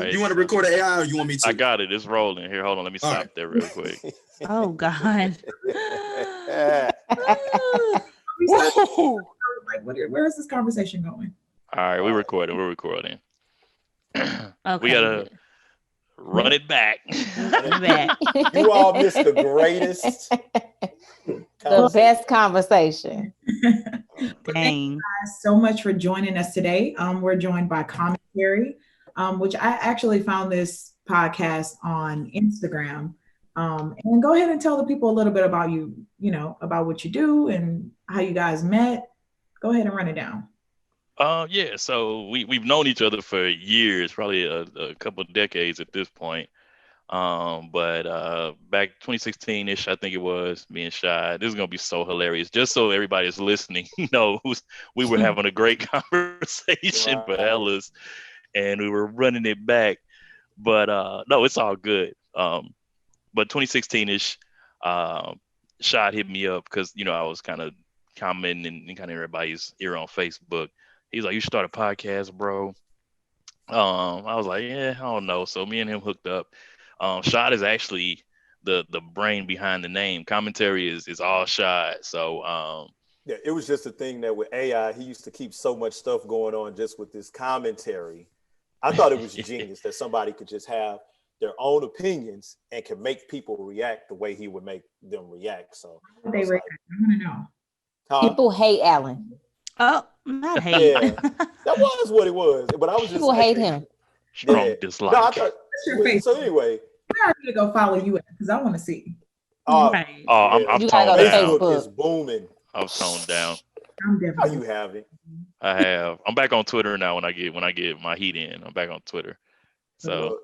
right. You want to record the AI or you want me to? I got it. It's rolling. Here, hold on. Let me stop there real quick. Oh God. Like, where is this conversation going? All right, we're recording. We're recording. Okay. We gotta run it back. You all missed the greatest, the best conversation. Thank you guys so much for joining us today. We're joined by Commentary, which I actually found this podcast on Instagram. And go ahead and tell the people a little bit about you, about what you do and how you guys met. Go ahead and run it down. Yeah, so we've known each other for years, probably a couple of decades at this point. But back 2016-ish, I think it was, me and Shy. This is gonna be so hilarious. Just so everybody's listening knows, we were having a great conversation for Ellis, and we were running it back. But no, it's all good. But 2016-ish, Shy hit me up because I was kind of commenting and kind of everybody's ear on Facebook. He's like, "You should start a podcast, bro." I was like, "Yeah, I don't know." So me and him hooked up. Shad is actually the brain behind the name. Commentary is all Shad. So yeah, it was just a thing that with AI, he used to keep so much stuff going on just with this commentary. I thought it was genius that somebody could just have their own opinions and can make people react the way he would make them react. So I want to know. People hate Alan. Oh, not hate. Yeah, that was what it was. But I was just people hate him. Strong dislike. No, I thought, so anyway, I need to go follow you because I want to see. Right. I'm you toned gotta down. go to Facebook. It's booming. I'm toned down. I'm definitely. How you have it? I have. I'm back on Twitter now. When I get my heat in, I'm back on Twitter. So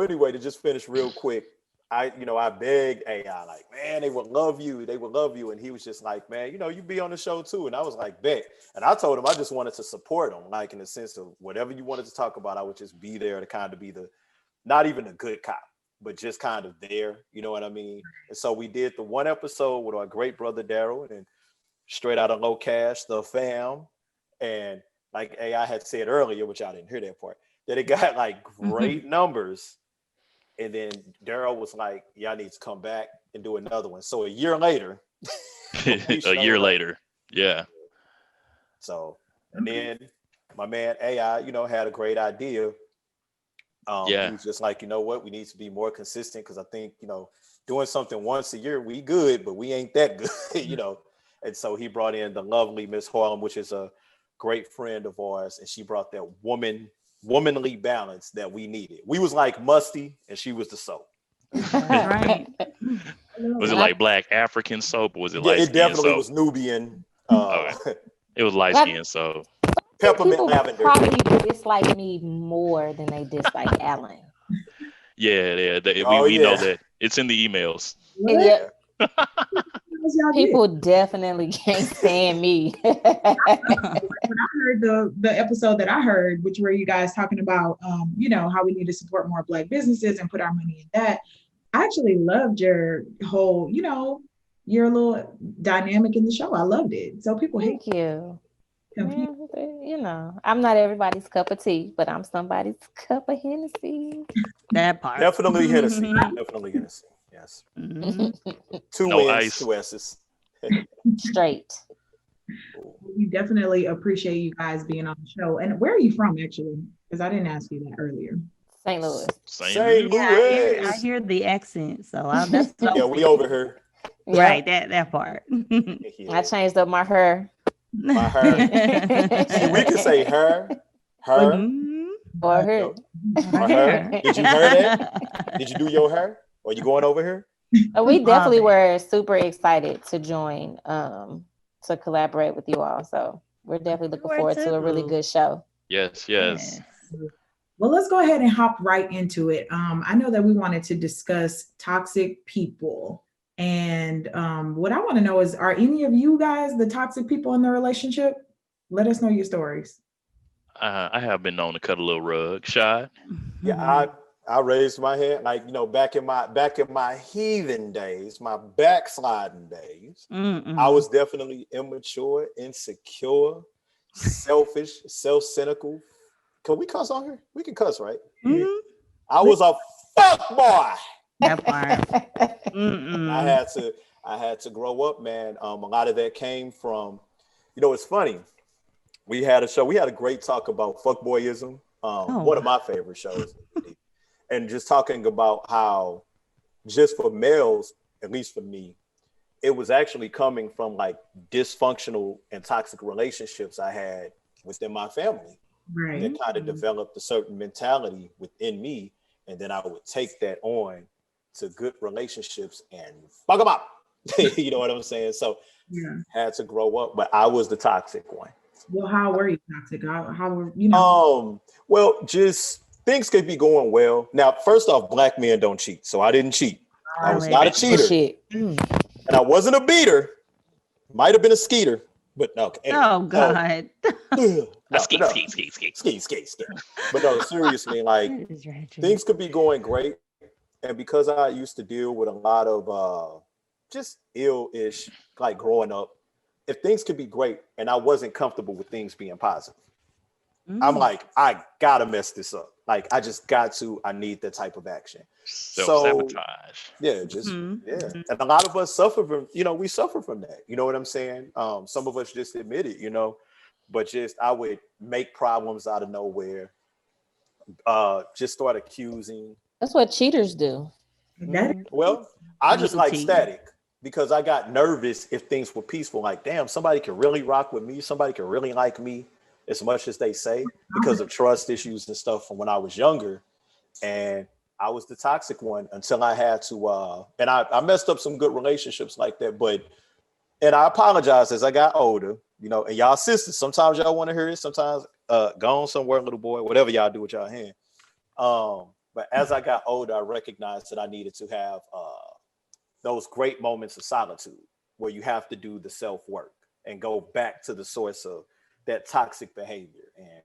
anyway, to just finish real quick, I begged AI, like, man, they would love you. They would love you. And he was just like, man, you be on the show too. And I was like, bet. And I told him I just wanted to support him, like in the sense of whatever you wanted to talk about, I would just be there to kind of be not even a good cop, but just kind of there. You know what I mean? And so we did the one episode with our great brother, Daryl, and straight out of Low Cash, the fam. And like AI had said earlier, which I didn't hear that part, that it got like great numbers. And then Daryl was like, y'all need to come back and do another one. So a year later. Yeah. So, and then my man AI, had a great idea. He was just like, you know what, we need to be more consistent because I think, doing something once a year, we good, but we ain't that good, And so he brought in the lovely Miss Harlem, which is a great friend of ours. And she brought that womanly balance that we needed. We was like musty and she was the soap. Right. Was it like black African soap or was it light it skin definitely soap? was Nubian. Okay. It was light skin soap. Peppermint People lavender. probably dislike me more than they dislike Alan. Yeah. We know that. It's in the emails. Yeah. People definitely can't stand me. When I heard the episode that I heard, which were you guys talking about, how we need to support more Black businesses and put our money in that. I actually loved your whole, your little dynamic in the show. I loved it. So people hate you. I'm not everybody's cup of tea, but I'm somebody's cup of Hennessy. That part. Definitely Hennessy. Definitely Hennessy. Yes. Mm-hmm. Two no wins, ice. 2 S's. Straight. We definitely appreciate you guys being on the show. And where are you from, actually? Because I didn't ask you that earlier. St. Louis. St. Louis. I hear the accent, so that's we over here. Right, that part. I changed up my hair. My hair. See, we can say her, or her. Or her. Did you hear that? Did you do your hair? Are you going over here? We definitely were super excited to join, to collaborate with you all. So we're definitely looking forward to a really good show. Yes. Well, let's go ahead and hop right into it. I know that we wanted to discuss toxic people. And what I want to know is, are any of you guys the toxic people in the relationship? Let us know your stories. I have been known to cut a little rug. Shy? Yeah, I raised my hand, like, back in my heathen days, my backsliding days, I was definitely immature, insecure, selfish, self-cynical. Can we cuss on here? We can cuss, right? I was a fuck boy. That part. I had to grow up, man. A lot of that came from, it's funny. We had a great talk about fuckboyism. One of my favorite shows. And just talking about how just for males, at least for me, it was actually coming from like dysfunctional and toxic relationships I had within my family. Right. That kind of developed a certain mentality within me. And then I would take that on to good relationships and fuck them up. You know what I'm saying? So had to grow up, but I was the toxic one. Well, how were you toxic? How were Well, just things could be going well. Now, first off, black men don't cheat, so I didn't cheat. I was not a cheater, and I wasn't a beater. Might have been a skeeter, but no. Anyway, oh God. Ski. But no, seriously, like things could be going great, and because I used to deal with a lot of just ill-ish, like growing up, if things could be great, and I wasn't comfortable with things being positive. I'm like, I gotta mess this up. Like, I just got to. I need that type of action. Self-sabotage. And a lot of us suffer from. We suffer from that. You know what I'm saying? Some of us just admit it. But just I would make problems out of nowhere. Just start accusing. That's what cheaters do. Well, I just like static because I got nervous if things were peaceful. Like, damn, somebody can really rock with me. Somebody can really like me as much as they say because of trust issues and stuff from when I was younger. And I was the toxic one until I had to, and I messed up some good relationships like that. And I apologize as I got older, and y'all sisters, sometimes y'all want to hear it. Sometimes go on somewhere, little boy, whatever y'all do with y'all hand. But as I got older, I recognized that I needed to have those great moments of solitude where you have to do the self-work and go back to the source of that toxic behavior. And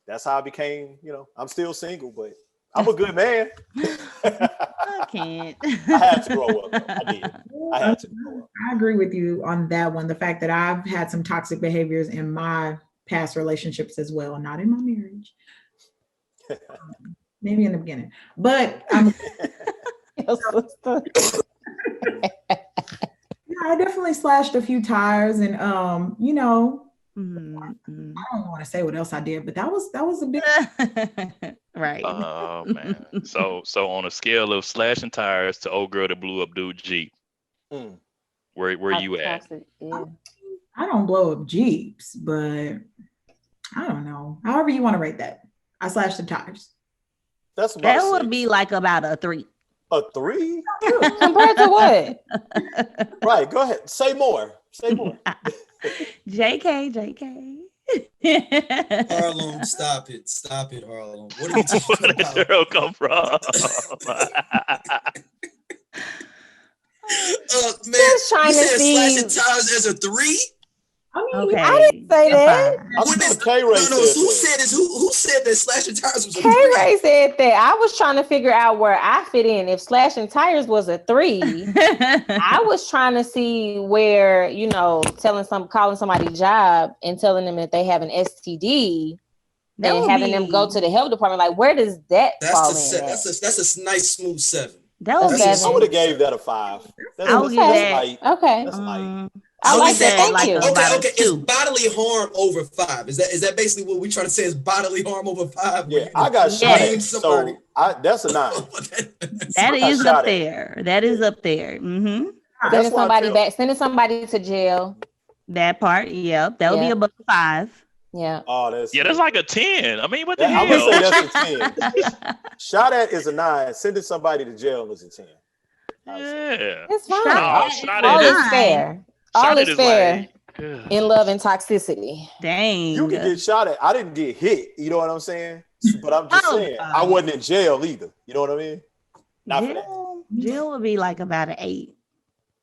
that's how I became, I'm still single, but I'm a good man. I can't. I had to grow up. I did. I had to grow up. I agree with you on that one. The fact that I've had some toxic behaviors in my past relationships as well, not in my marriage. Maybe in the beginning, but I definitely slashed a few tires, and I don't want to say what else I did, but that was a big right. Oh man. So on a scale of slashing tires to old girl that blew up dude Jeep, where you at? Yeah. I don't blow up Jeeps, but I don't know. However you want to rate that. I slashed the tires. That's about that 6. would be like about a 3. A 3? Compared to what? Right. Go ahead. Say more. JK. Harlem, stop it, Harlem. What are you talking Where about? the girl come from? Man, Just trying you to said see. slashing tires as a 3? I mean, Okay. I didn't say that. I'm sure K-Ray No, said who that. said this? Who said that slashing tires was a 3? K-Ray said that. I was trying to figure out where I fit in. If slashing tires was a 3, I was trying to see where, calling somebody job and telling them that they have an STD and having them go to the health department. Like, where does that fall in? That's a nice smooth 7. That would be I would have gave that a 5. I would give that. Okay. That's light. I like that. Thank Thank you. Okay. It's bodily harm over 5. Is that basically what we trying to say? Is bodily harm over 5? Yeah, I got shot at. So that's a 9. That is up there. That is up there. Mm-hmm. Sending somebody to jail. That part, yep. That would be above 5. Yeah. Oh, that's like a 10. I mean, what the hell? I'm gonna say that's a 10. Shot at is a 9. Sending somebody to jail is a 10. Yeah. It's fine. Shot All at is fair. All is fair like, in love and toxicity. Dang. You can get shot at. I didn't get hit. You know what I'm saying? But I'm just saying, I wasn't in jail either. You know what I mean? Not for that. Jail would be like about an 8.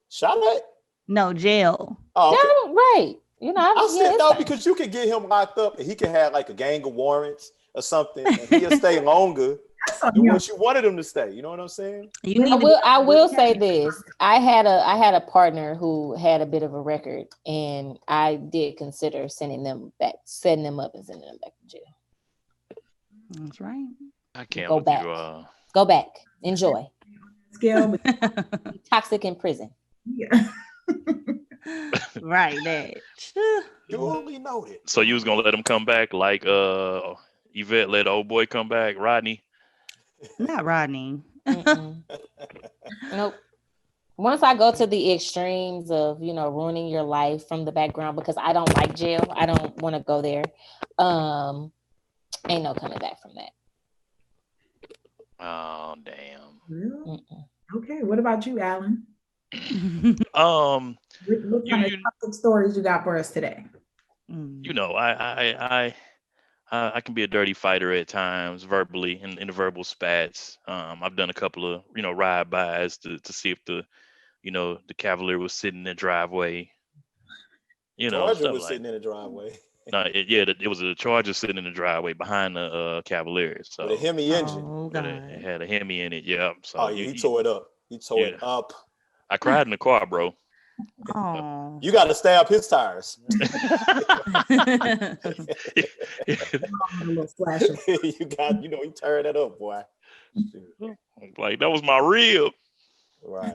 Shot at? No, jail. Oh, okay. Yeah, right. I said no because you can get him locked up and he can have like a gang of warrants or something, and he'll stay longer than what you wanted him to stay. You know what I'm saying? I will say this. I had a partner who had a bit of a record, and I did consider setting them up and sending them back to jail. That's right. I can't Go with back. you. Go back. Enjoy. Scale, but Toxic in prison. yeah. Right, that. Duly noted. So you was gonna let him come back like Yvette let old boy come back, Rodney? Not Rodney. Mm-mm. Nope. Once I go to the extremes of, ruining your life from the background, because I don't like jail, I don't want to go there. Ain't no coming back from that. Oh damn. Well, Mm-mm. okay. What about you, Alan? Um, What you kind of you toxic stories you got for us today? you know, I can be a dirty fighter at times, verbally in the verbal spats. I've done a couple of ride bys to see if the Cavalier was sitting in the driveway, Georgia stuff was like. sitting in the driveway No, it was a Charger sitting in the driveway behind the Cavalier. with a So, Hemi engine. Oh but it God. had a Hemi in it. Yeah. Oh So yeah, he tore it up. He tore you it up. I cried in the car, bro. Oh. You got to stab his tires. A little flash of You got, he turned that up, boy. Like that was my rib. Right.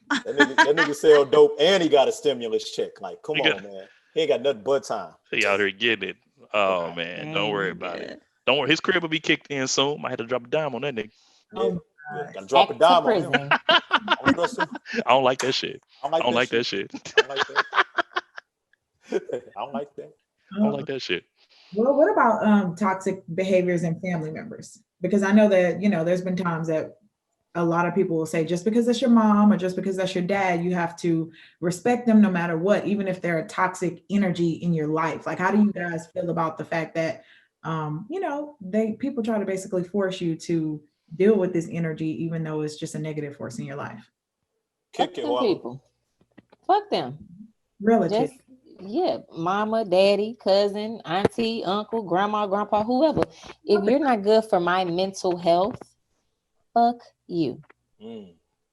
That nigga sell dope and he got a stimulus check. Like, come He got- on, man. He ain't got nothing but time. He out here getting it. Oh Right. man, don't worry about Dang. it. Don't worry, his crib will be kicked in soon. Might have to drop a dime on that nigga. Yeah. Oh, Yeah. Gotta drop a Back to dime on him. prison. I don't like that shit. I I don't like that shit. I don't like that. I don't like that. I don't like that shit. Well, what about toxic behaviors in family members? Because I know that, there's been times that a lot of people will say, just because that's your mom or just because that's your dad, you have to respect them no matter what, even if they're a toxic energy in your life. Like, how do you guys feel about the fact that, people try to basically force you to deal with this energy, even though it's just a negative force in your life? Fuck Kick it, them well. people. Fuck them. Relative. Just mama, daddy, cousin, auntie, uncle, grandma, grandpa, whoever. If you're not good for my mental health, fuck you.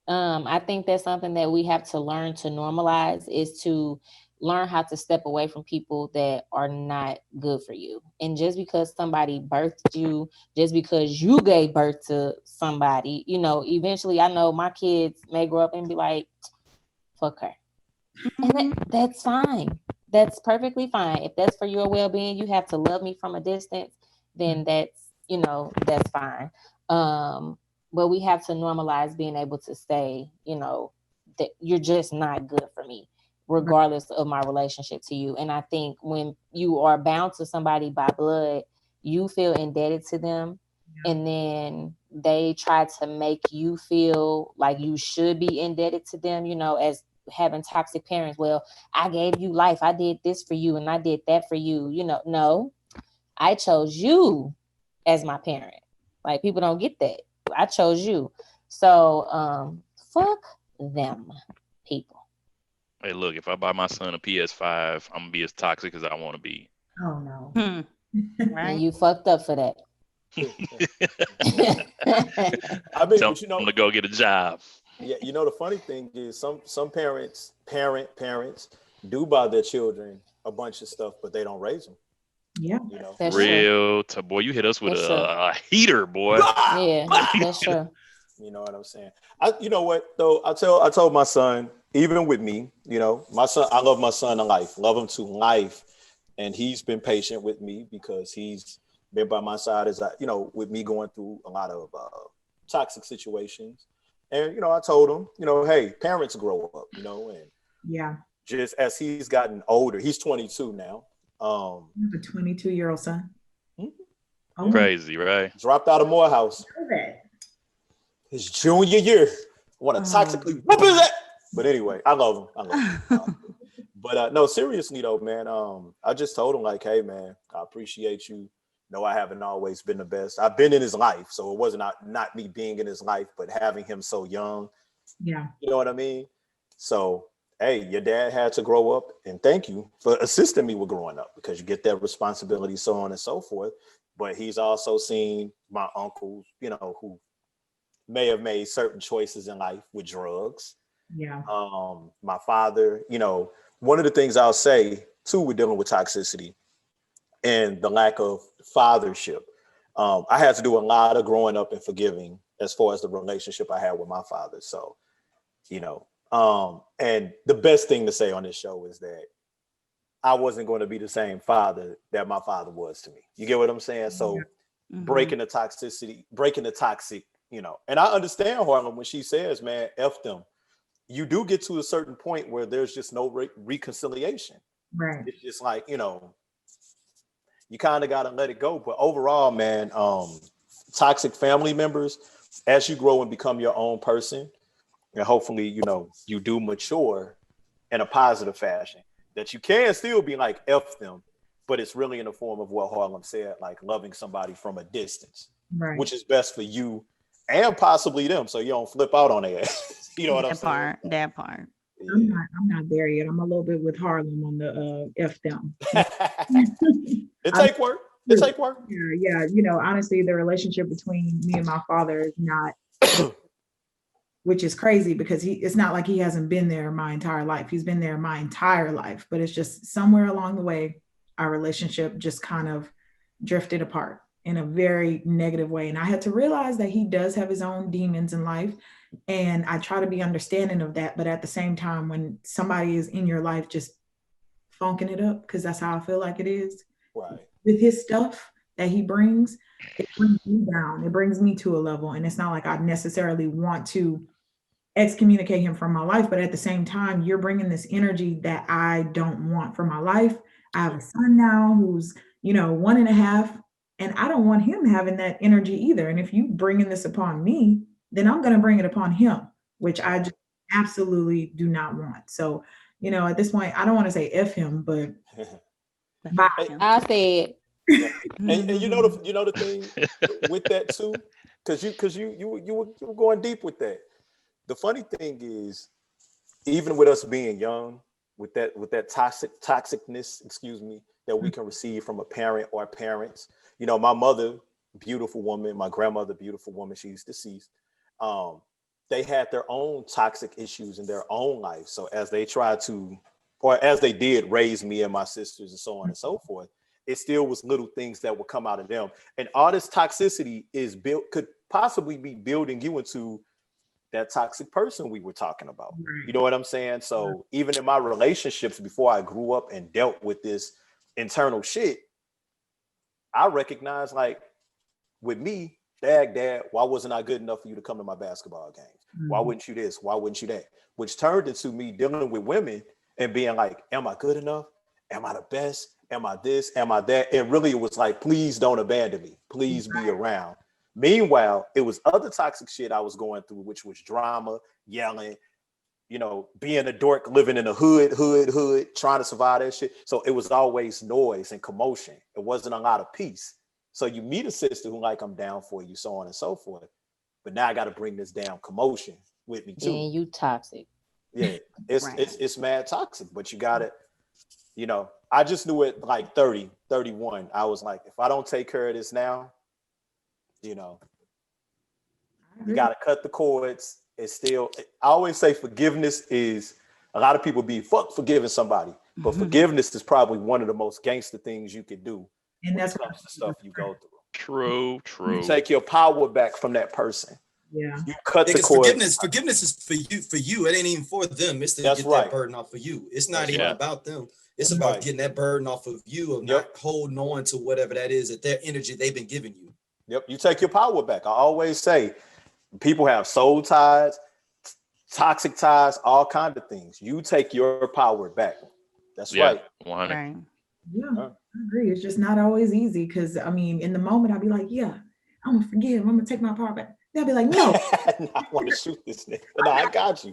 I think that's something that we have to learn to normalize, is to learn how to step away from people that are not good for you. And just because somebody birthed you, just because you gave birth to somebody, eventually I know my kids may grow up and be like, fuck her. And that's fine. That's perfectly fine. If that's for your well-being, you have to love me from a distance, then that's fine. But we have to normalize being able to say, that you're just not good for me, regardless of my relationship to you. And I think when you are bound to somebody by blood, you feel indebted to them. And then they try to make you feel like you should be indebted to them, as having toxic parents. Well, I gave you life. I did this for you and I did that for you. No, I chose you as my parent. Like, people don't get that. I chose you. So fuck them people. Hey, look, if I buy my son a PS5, I'm gonna be as toxic as I want to be. Oh no. Right. And you fucked up for that. I mean, Tell but him to go get a job. yeah, the funny thing is some parents do buy their children a bunch of stuff, but they don't raise them. Yeah. That's Boy, you hit us with That's a heater, boy. true. Yeah, that's true. You know what I'm saying? You know what though? I told my son, even with me, my son, I love my son to life, love him to life, and he's been patient with me because he's been by my side as with me going through a lot of toxic situations. And I told him, hey, parents grow up, and Yeah. just as he's gotten older, he's 22 now. You have a 22-year-old son. Oh, Crazy, right? dropped out of Morehouse. His junior year. Want to toxically whoop his ass. But anyway, I love him. But no, seriously though, man. I just told him like, hey, man, I appreciate you. No, I haven't always been the best. I've been in his life, so it wasn't not me being in his life, but having him so young. Yeah. You know what I mean? So, hey, your dad had to grow up, and thank you for assisting me with growing up, because you get that responsibility, so on and so forth. But he's also seen my uncles, who may have made certain choices in life with drugs. Yeah. My father, one of the things I'll say too, we're dealing with toxicity and the lack of fathership. I had to do a lot of growing up and forgiving as far as the relationship I had with my father. So, and the best thing to say on this show is that I wasn't going to be the same father that my father was to me. You get what I'm saying? So breaking the toxicity, breaking the toxic, and I understand Harlem when she says, man, F them. You do get to a certain point where there's just no reconciliation. Right. It's just like, you kind of got to let it go. But overall, man, toxic family members, as you grow and become your own person, and hopefully, you do mature in a positive fashion, that you can still be like F them, but it's really in the form of what Harlem said, like loving somebody from a distance, Right. which is best for you and possibly them, so you don't flip out on their ass. You know what I'm saying? That part. Yeah. I'm not there yet. I'm a little bit with Harlem on the F them. It take work. It take work. Yeah. Honestly, the relationship between me and my father is not, which is crazy because it's not like he hasn't been there my entire life. He's been there my entire life, but it's just somewhere along the way, our relationship just kind of drifted apart in a very negative way. And I had to realize that he does have his own demons in life. And I try to be understanding of that. But at the same time, when somebody is in your life just funking it up, because that's how I feel like it is, right, with his stuff that he brings, it brings me down. It brings me to a level. And it's not like I necessarily want to excommunicate him from my life, but at the same time, you're bringing this energy that I don't want for my life. I have a son now who's 1.5, and I don't want him having that energy either. And if you bringing this upon me, then I'm going to bring it upon him, which I just absolutely do not want. So, at this point, I don't want to say F him, but I said, and you know the thing with that too, because you were going deep with that. The funny thing is, even with us being young, with that toxicness, that we can receive from a parent or parents. My mother, beautiful woman, my grandmother, beautiful woman, she's deceased. They had their own toxic issues in their own life. So as they tried to, or as they did raise me and my sisters and so on and so forth, it still was little things that would come out of them. And all this toxicity could possibly be building you into that toxic person we were talking about. You know what I'm saying? So even in my relationships before I grew up and dealt with this internal shit, I recognize, like, with me, dad, why wasn't I good enough for you to come to my basketball games? Why wouldn't you this? Why wouldn't you that? Which turned into me dealing with women and being like, am I good enough? Am I the best? Am I this? Am I that? And really it was like, please don't abandon me. Please be around. Meanwhile, it was other toxic shit I was going through, which was drama, yelling, being a dork, living in a hood, trying to survive that shit. So it was always noise and commotion. It wasn't a lot of peace. So you meet a sister who like, I'm down for you, so on and so forth. But now I got to bring this damn commotion with me too. And you toxic. Yeah, it's mad toxic, but you got it. I just knew it like 30, 31. I was like, if I don't take care of this now, you got to cut the cords. It's still, I always say forgiveness is, a lot of people be forgiving somebody, but forgiveness is probably one of the most gangster things you can do. And that's the stuff you go through. True. You take your power back from that person. Yeah. You cut the cords. Forgiveness is for you. It ain't even for them. It's to get that burden off of you. It's not even about them. It's about getting that burden off of you, of not holding on to whatever that is, that their energy they've been giving you. Yep. You take your power back. I always say people have soul ties, toxic ties, all kinds of things. You take your power back. That's right. 100. Right. Yeah, I agree. It's just not always easy because, in the moment, I'll be like, yeah, I'm going to forgive. I'm going to take my power back. They'll be like, no. I want to shoot this nigga. No, I got you.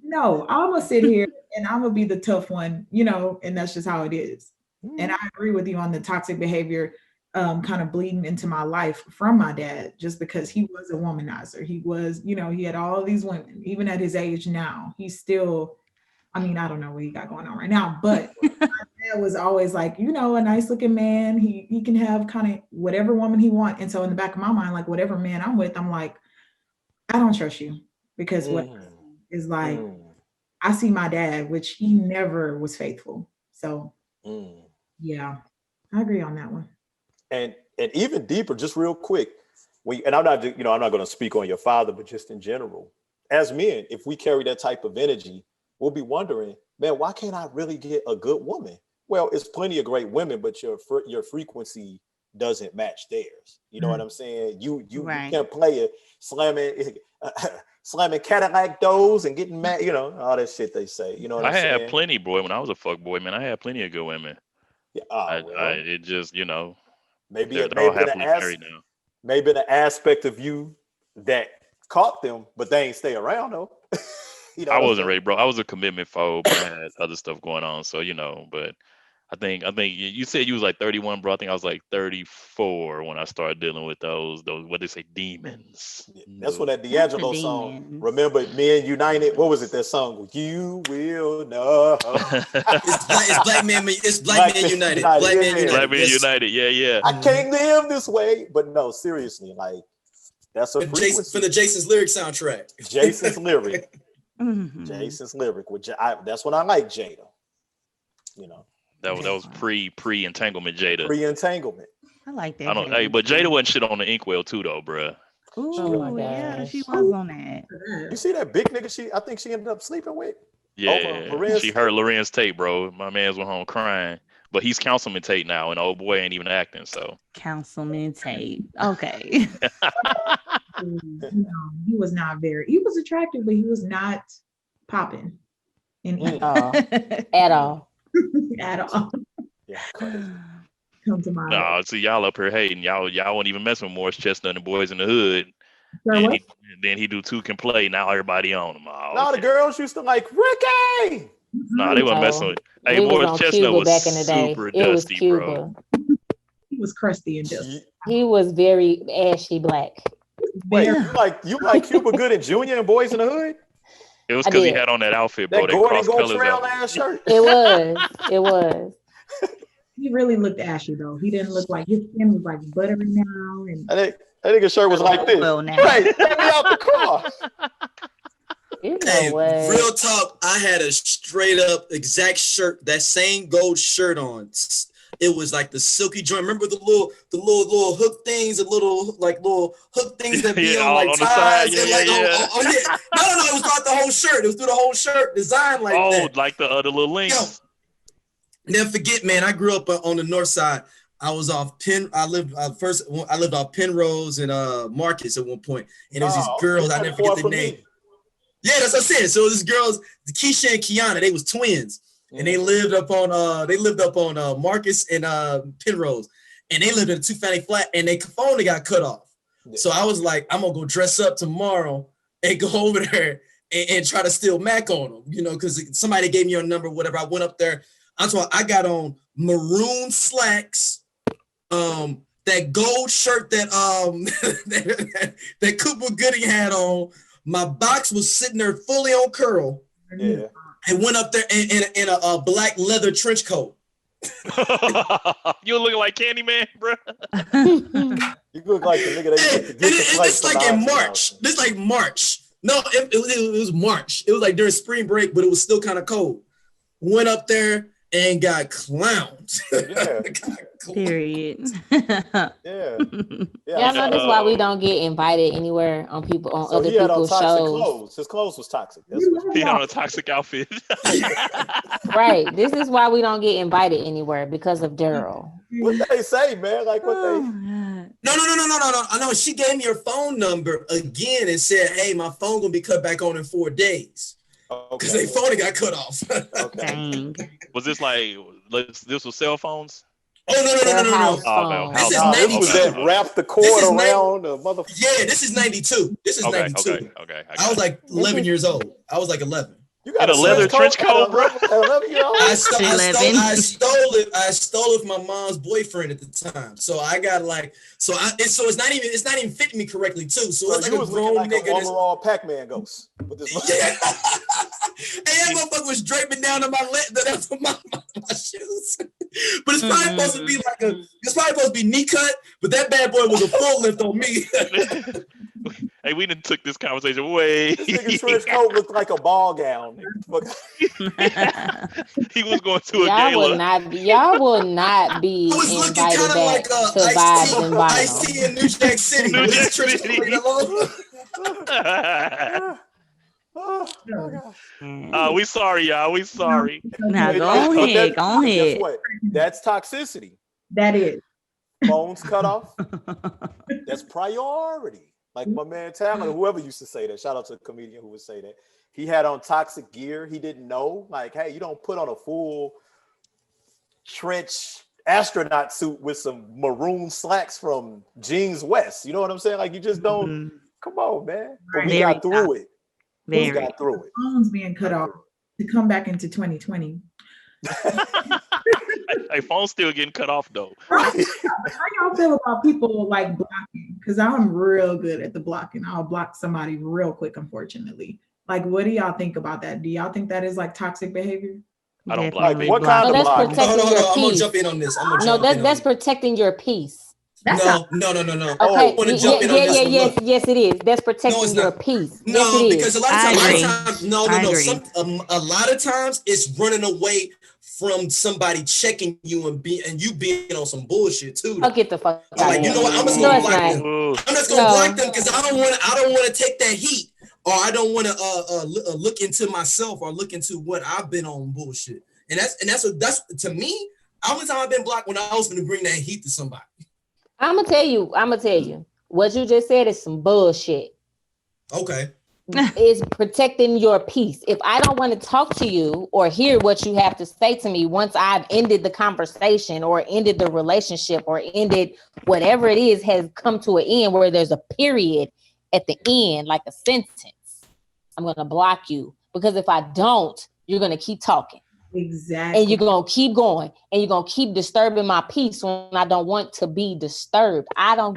No, I'm going to sit here and I'm going to be the tough one, and that's just how it is. And I agree with you on the toxic behavior kind of bleeding into my life from my dad, just because he was a womanizer. He was, he had all these women, even at his age now, he's still, I don't know what he got going on right now, but my dad was always like, a nice looking man. He can have kind of whatever woman he wants. And so in the back of my mind, like whatever man I'm with, I'm like, I don't trust you, because what is like, I see my dad, which he never was faithful. So yeah, I agree on that one. And And even deeper, just real quick, and I'm not going to speak on your father, but just in general, as men, if we carry that type of energy, we'll be wondering, man, why can't I really get a good woman? Well, it's plenty of great women, but your frequency doesn't match theirs. You know what I'm saying? You can't play it slamming Cadillac doors and getting mad, all that shit they say. You know what I'm saying? I had plenty, boy. When I was a fuck boy, man, I had plenty of good women. Yeah. It just, maybe they're all happily married now. Maybe the aspect of you that caught them, but they ain't stay around though. I wasn't ready, bro. I was a commitment phobe, but I had other stuff going on. So, but I think you said you was like 31, bro. I think I was like 34 when I started dealing with those what they say, demons. Yeah, that's when that D'Angelo song, Remember Men United. What was it? That song? You will know. It's Black Men United. Black Men United. Black Men United. Yeah. I can't live this way. But no, seriously, like that's a frequency. For the Jason's Lyric soundtrack. Jason's Lyric. Jason's Lyric. Which that's what I like, Jada. That was pre-entanglement Jada. Pre-entanglement. I like that. Hey, but Jada wasn't shit on the Inkwell too, though, bruh. Ooh, yeah, she was on that. You see that big nigga? I think she ended up sleeping with. Yeah, she heard Lorenz Tate, bro. My man's went home crying, but he's Councilman Tate now, and old boy ain't even acting. So Councilman Tate, okay. He was not he was attractive, but he was not popping at all. At all. Yeah. Come to mind. No, see y'all up here hating. Y'all won't even mess with Morris Chestnut and Boys in the Hood. Then he do Two Can Play. Now everybody on him. The girls used to like Ricky. Nah, they weren't messing with. Hey, Morris Chestnut was back in the day. Super dusty, bro. He was crusty and dusty. He was very ashy black. Wait, you like Cuba Gooding Jr. and Boys in the Hood? It was because he had on that outfit, bro. That Gordon Goldtrail ass shirt. It was. He really looked ashy though. He didn't look like his skin was like buttery now. And I think his shirt was like this. Right, get me out the car. Hey, real talk. I had a straight up exact shirt, that same gold shirt on. It was like the silky joint. Remember the little hook things, the little hook things that be on like ties. No, it was throughout the whole shirt. It was through the whole shirt, designed like that. Oh, like the little links. Never forget, man. I grew up on the north side. I was off I lived off Penrose and Marcus at one point, and there was these girls. I never forget the name. Yeah, that's what I said. So these girls, Keisha and Kiana, they was twins. And they lived up on Marcus and Penrose, and they lived in a 2-family flat, and their phone got cut off. Yeah. So I was like, I'm gonna go dress up tomorrow and go over there and try to steal Mac on them, because somebody gave me your number, whatever. I went up there. I got on maroon slacks, that gold shirt that that Cooper Gooding had on. My box was sitting there fully on curl. Yeah. I went up there in a black leather trench coat. You looking like Candyman, bro. You look like the nigga that it's like in March. This like March. No, it was March. It was like during spring break, but it was still kind of cold. Went up there and got clowned. Yeah. Period. Yeah. Y'all know that's why we don't get invited anywhere on other people's shows. His clothes was toxic. He had on a toxic outfit. Right. This is why we don't get invited anywhere, because of Daryl. What they say, man? Like what they? No. I know she gave me her phone number again and said, "Hey, my phone gonna be cut back on in 4 days." Because their phone got cut off. Dang. Was this this was cell phones? Oh no. Oh, no. This is 92. This was that wrap the cord around the motherfucker. Yeah, this is 92. This is 92. Okay. I was like 11 years old. I was like 11. You got a leather trench coat, bro. I stole it. I stole it from my mom's boyfriend at the time. So I got it's not even fitting me correctly too. So it's like a grown nigga. Overall Pac-Man ghost. Yeah. Hey, that motherfucker was draping down on my leg, my shoes. But it's probably supposed to be knee cut. But that bad boy was a full lift on me. Hey, we done took this conversation way. This nigga trench coat looked like a ball gown. He was going to a Y'all will gala. not be. Y'all will not be I was looking invited kind of back like to Vibes and Ice T Vinyl. in New Jack City New with his Jack trench coat City. Oh my gosh. We sorry, y'all. We sorry. Now Hey, go but ahead. Go guess ahead. what? That's toxicity. That is. Phones cut off. That's priority. Like my man Talon, whoever used to say that. Shout out to the comedian who would say that. He had on toxic gear. He didn't know. Like, hey, you don't put on a full trench astronaut suit with some maroon slacks from Jeans West. You know what I'm saying? Like, you just don't. Mm-hmm. Come on, man. But we Very got through it. We Very. got through it. Phones being cut off to come back into 2020. Hey, phone's still getting cut off though. How y'all feel about people like blocking? Because I'm real good at the blocking. I'll block somebody real quick, unfortunately. Like, what do y'all think about that? Do y'all think that is like toxic behavior? I don't block. Definitely Like, what block. kind No, of that's block? protecting Hold on. your I'm gonna peace. jump in on this. No, that's protecting your peace. That's No. Okay. I want to jump in on this one. Look. Yes, it is. That's protecting it's your not. peace. No, Yes, it because is. a lot I of agree. times, no. I agree. A lot of times it's running away from somebody checking you and you being on some bullshit too. I'll get the fuck So out like, of you here. know what? I'm just No, gonna it's block not. them. Ooh. I'm just gonna block No. them because I don't want to take that heat, or I don't want to look into myself or look into what I've been on bullshit. And that's to me. Only time I've been blocked when I was going to bring that heat to somebody. I'm gonna tell you. What you just said is some bullshit. Okay. Is protecting your peace. If I don't want to talk to you or hear what you have to say to me once I've ended the conversation or ended the relationship or ended whatever it is has come to an end where there's a period at the end, like a sentence, I'm going to block you, because if I don't, you're going to keep talking. Exactly. And you're going to keep going and you're going to keep disturbing my peace when I don't want to be disturbed. I don't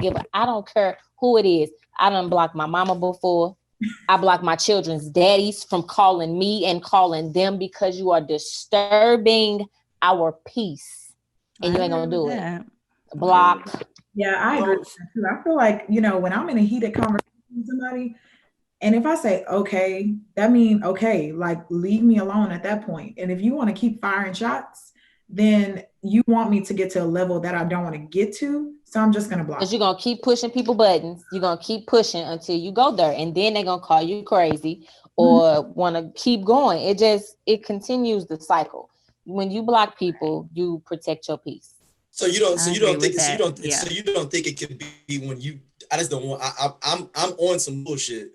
care who it is. I done blocked my mama before. I block my children's daddies from calling me and calling them because you are disturbing our peace. And you ain't gonna do it. Block. Yeah, I agree with that too. I feel like, when I'm in a heated conversation with somebody, and if I say, okay, that means, okay, like leave me alone at that point. And if you want to keep firing shots, then you want me to get to a level that I don't want to get to. So I'm just going to block. Because you're going to keep pushing people buttons. You're going to keep pushing until you go there. And then they're going to call you crazy or want to keep going. It continues the cycle. When you block people, you protect your peace. So you don't think it could be when you, I just don't want, I'm on some bullshit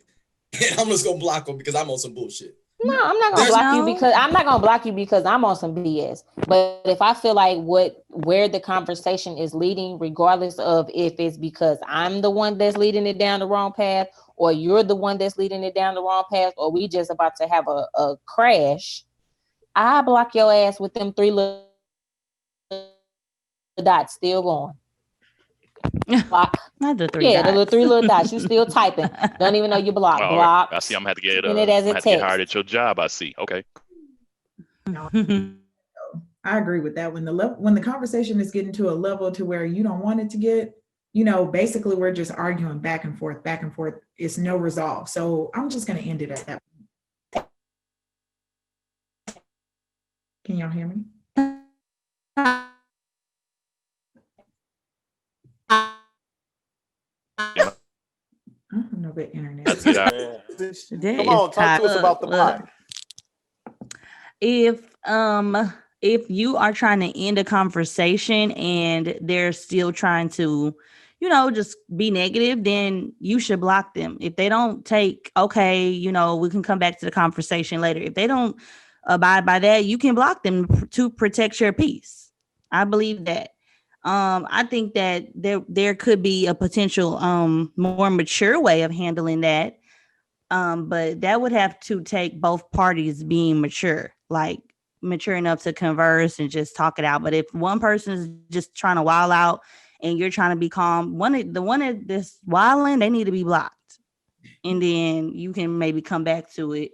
and I'm just going to block them because I'm on some bullshit. No, I'm not gonna block you because I'm not gonna block you because I'm on some BS. But if I feel like where the conversation is leading, regardless of if it's because I'm the one that's leading it down the wrong path, or you're the one that's leading it down the wrong path, or we just about to have a crash, I block your ass with them 3 little dots still going. Block. Not the 3 dots. The little 3 little dots. You still typing. Don't even know you block. Oh, Block. I see. I'm gonna have to get hired at your job. I see. Okay. I agree with that. When the conversation is getting to a level to where you don't want it to get, basically we're just arguing back and forth. It's no resolve. So I'm just going to end it at that point. Can y'all hear me? I don't know the internet. Come on, talk to us about the pie. If you are trying to end a conversation and they're still trying to, just be negative, then you should block them. If they don't take, okay, we can come back to the conversation later. If they don't abide by that, you can block them to protect your peace. I believe that. I think that there could be a potential more mature way of handling that. But that would have to take both parties being mature, like mature enough to converse and just talk it out. But if one person is just trying to wild out and you're trying to be calm, the one that's wilding, they need to be blocked. And then you can maybe come back to it,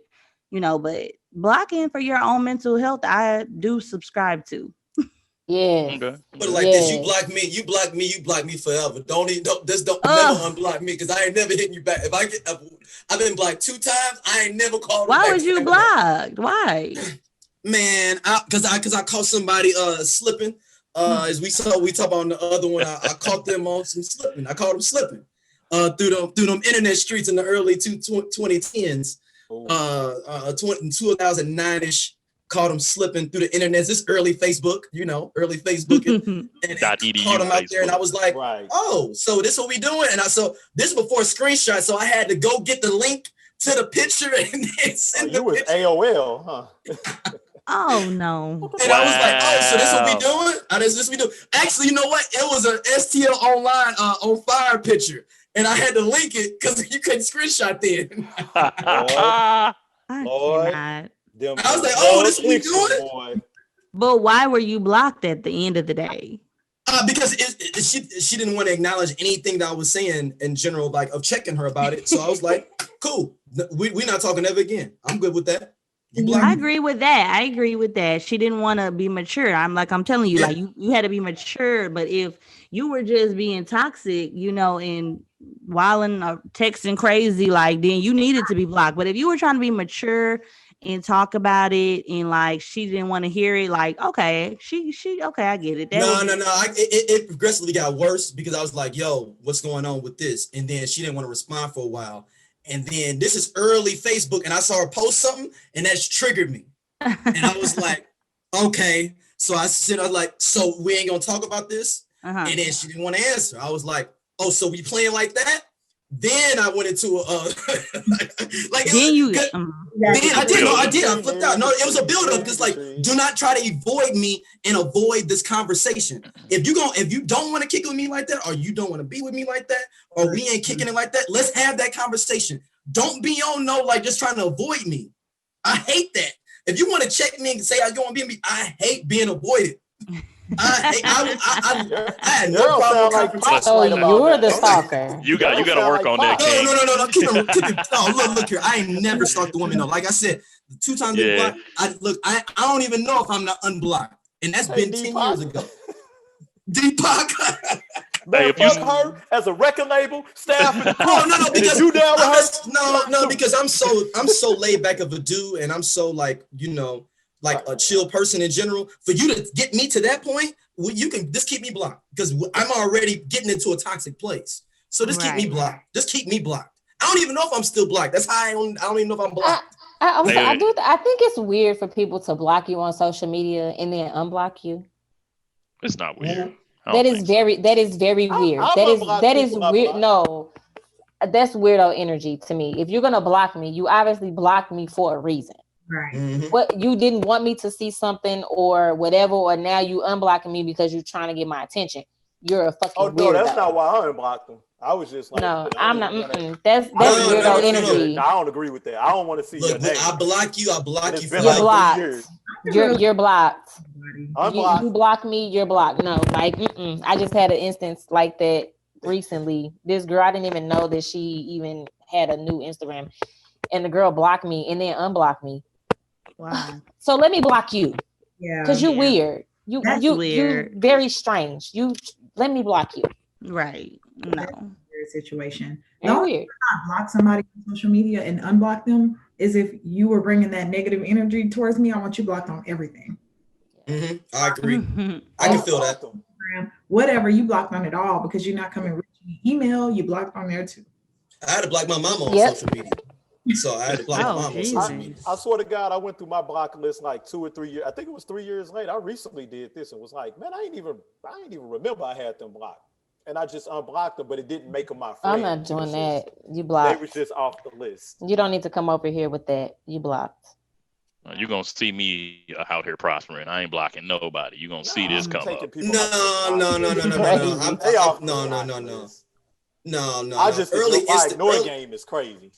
but blocking for your own mental health, I do subscribe to. Yes. Okay. But like this, you block me, you block me, you block me forever. Don't never unblock me because I ain't never hitting you back. I've been blocked 2 times. I ain't never called. Why was you blocked? Why? Man, because I caught somebody slipping. As we talk on the other one, I caught them on some slipping. I caught them slipping through them internet streets in the early 2010s, 2009ish. Caught them slipping through the internet. This early Facebook, early Facebook, and caught them out there. And I was like, oh, so this what we doing? And so this before a screenshot, so I had to go get the link to the picture and then send you was AOL, huh? Oh no! And I was like, oh, so this what we doing? This we do. Actually, you know what? It was an STL online on fire picture, and I had to link it because you couldn't screenshot then. Lord. I was like, oh, this what we doing? But why were you blocked at the end of the day? Because she didn't want to acknowledge anything that I was saying in general, like of checking her about it. So I was like, cool. We're not talking ever again. I'm good with that. I agree with that. She didn't want to be mature. I'm telling you, like you had to be mature. But if you were just being toxic, and wilding or texting crazy, like then you needed to be blocked. But if you were trying to be mature and talk about it, and like she didn't want to hear it, like okay, she okay, I get it. No. It progressively got worse because I was like, yo, what's going on with this? And then she didn't want to respond for a while. And then this is early Facebook, and I saw her post something, and that's triggered me. And I was like, okay. So I said, so we ain't gonna talk about this. And then she didn't want to answer. I was like, oh, so we playing like that? Then I went into I flipped out. No, it was a build-up. It's like, do not try to avoid me and avoid this conversation. If you don't want to kick with me like that, or you don't want to be with me like that, or we ain't kicking it like that, let's have that conversation. Don't be on just trying to avoid me. I hate that. If you want to check me and say you want to be with me, I hate being avoided. I had no problem like you're the stalker. You got to work on that. No. Look here. I ain't never stalked the woman. No, like I said, the 2 times blocked. I don't even know if I'm not unblocked, and that's been 10 years ago. Deepak. Man, fuck her as a record label staff. No, because you down with her? No, because I'm so laid back of a dude, and I'm so like a chill person in general. For you to get me to that point, you can just keep me blocked because I'm already getting into a toxic place. So just keep me blocked. Just keep me blocked. I don't even know if I'm still blocked. That's how I don't even know if I'm blocked. I think it's weird for people to block you on social media and then unblock you. It's not weird. That is very weird. That is weird. No, that's weirdo energy to me. If you're gonna block me, you obviously blocked me for a reason. Right. Mm-hmm. What you didn't want me to see something or whatever, or now you unblocking me because you're trying to get my attention. You're a fucking weirdo. No, that's not why I unblocked them. I was just like, no, I'm not. That's weirdo energy. No, I don't agree with that. I don't want to see your name. I block you. I block you. You're blocked. You're blocked. You block me. You're blocked. No, like I just had an instance like that recently. This girl, I didn't even know that she even had a new Instagram, and the girl blocked me and then unblocked me. Wow. So let me block you. Yeah. Because you're weird. That's weird. You very strange. Let me block you. Right. No. Weird situation. No, weird. Block somebody on social media and unblock them is if you were bringing that negative energy towards me. I want you blocked on everything. Mm-hmm. I agree. I can feel that. Whatever, you blocked on it all because you're not coming reaching me. Email, you blocked on there too. I had to block my mama on social media. So I had to block my mom on social media. I swear to God, I went through my block list like 2 or 3 years. I think it was 3 years later. I recently did this and was like, man, I ain't even remember I had them blocked. And I just unblocked them, but it didn't make them my friend. I'm not doing that. You blocked. They was just off the list. You don't need to come over here with that. You blocked. You're going to see me out here prospering. I ain't blocking nobody. You're going to see this come up. No. I just early ignore game is crazy.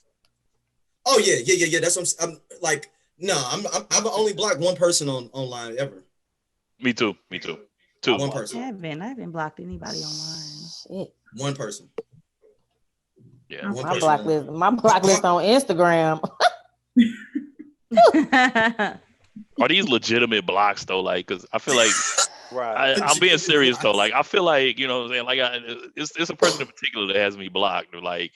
Oh yeah. That's what I'm like. No, I've only blocked one person online ever. Me too. Two. One person. I haven't blocked anybody online. Shit. One person. Yeah. My block list on Instagram. Are these legitimate blocks though? Like, because I feel like Right. I'm being serious though. Like I feel like, you know what I'm saying? Like it's a person in particular that has me blocked. Like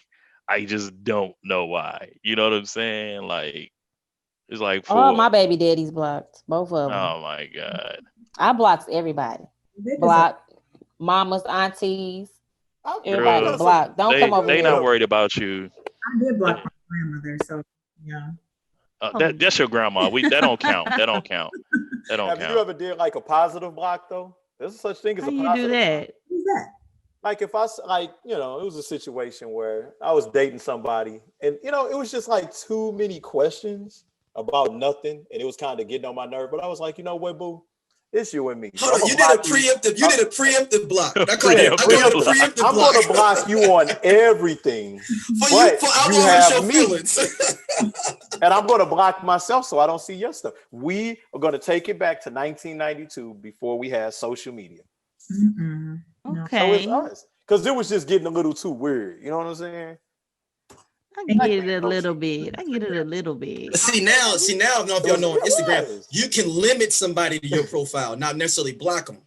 I just don't know why. You know what I'm saying? Like it's like Oh, for my baby daddy's blocked. Both of them. oh my God. I blocked everybody. Blocked mamas, aunties, everybody Girl, blocked. Don't come over they here. not worried about you. I did block my grandmother, so yeah. That's your grandma. That don't count. That don't count. That don't Have count. you ever did like a positive block though? There's such thing as How a you positive do that? Who's that? like if I like, you know, it was a situation where I was dating somebody and you know, it was just like too many questions about nothing and it was kind of getting on my nerve. But I was like, you know what, boo? It's you and me. So Hold on, you did a preemptive block. I call Preemptive it a preemptive I'm block. gonna block you on everything. for but I you won't hurt your have me. feelings. And I'm gonna block myself so I don't see your stuff. We are gonna take it back to 1992 before we had social media. No. Okay. So it's us. Because it was just getting a little too weird. You know what I'm saying? I get it a little bit. I get it a little bit. See now, if y'all know on Instagram, was. you can limit somebody to your profile, not necessarily block them.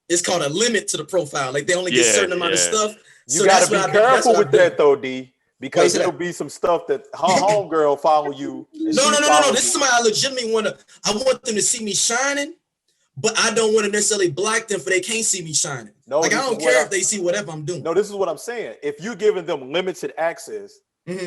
It's called a limit to the profile. Like they only get a certain amount of stuff. You gotta be careful with that though, D. Because there'll be some stuff that her homegirl follow you. No. This is somebody I legitimately I want them to see me shining, but I don't want to necessarily block them for they can't see me shining. No, like I don't care if they see whatever I'm doing. No, this is what I'm saying. If you're giving them limited access,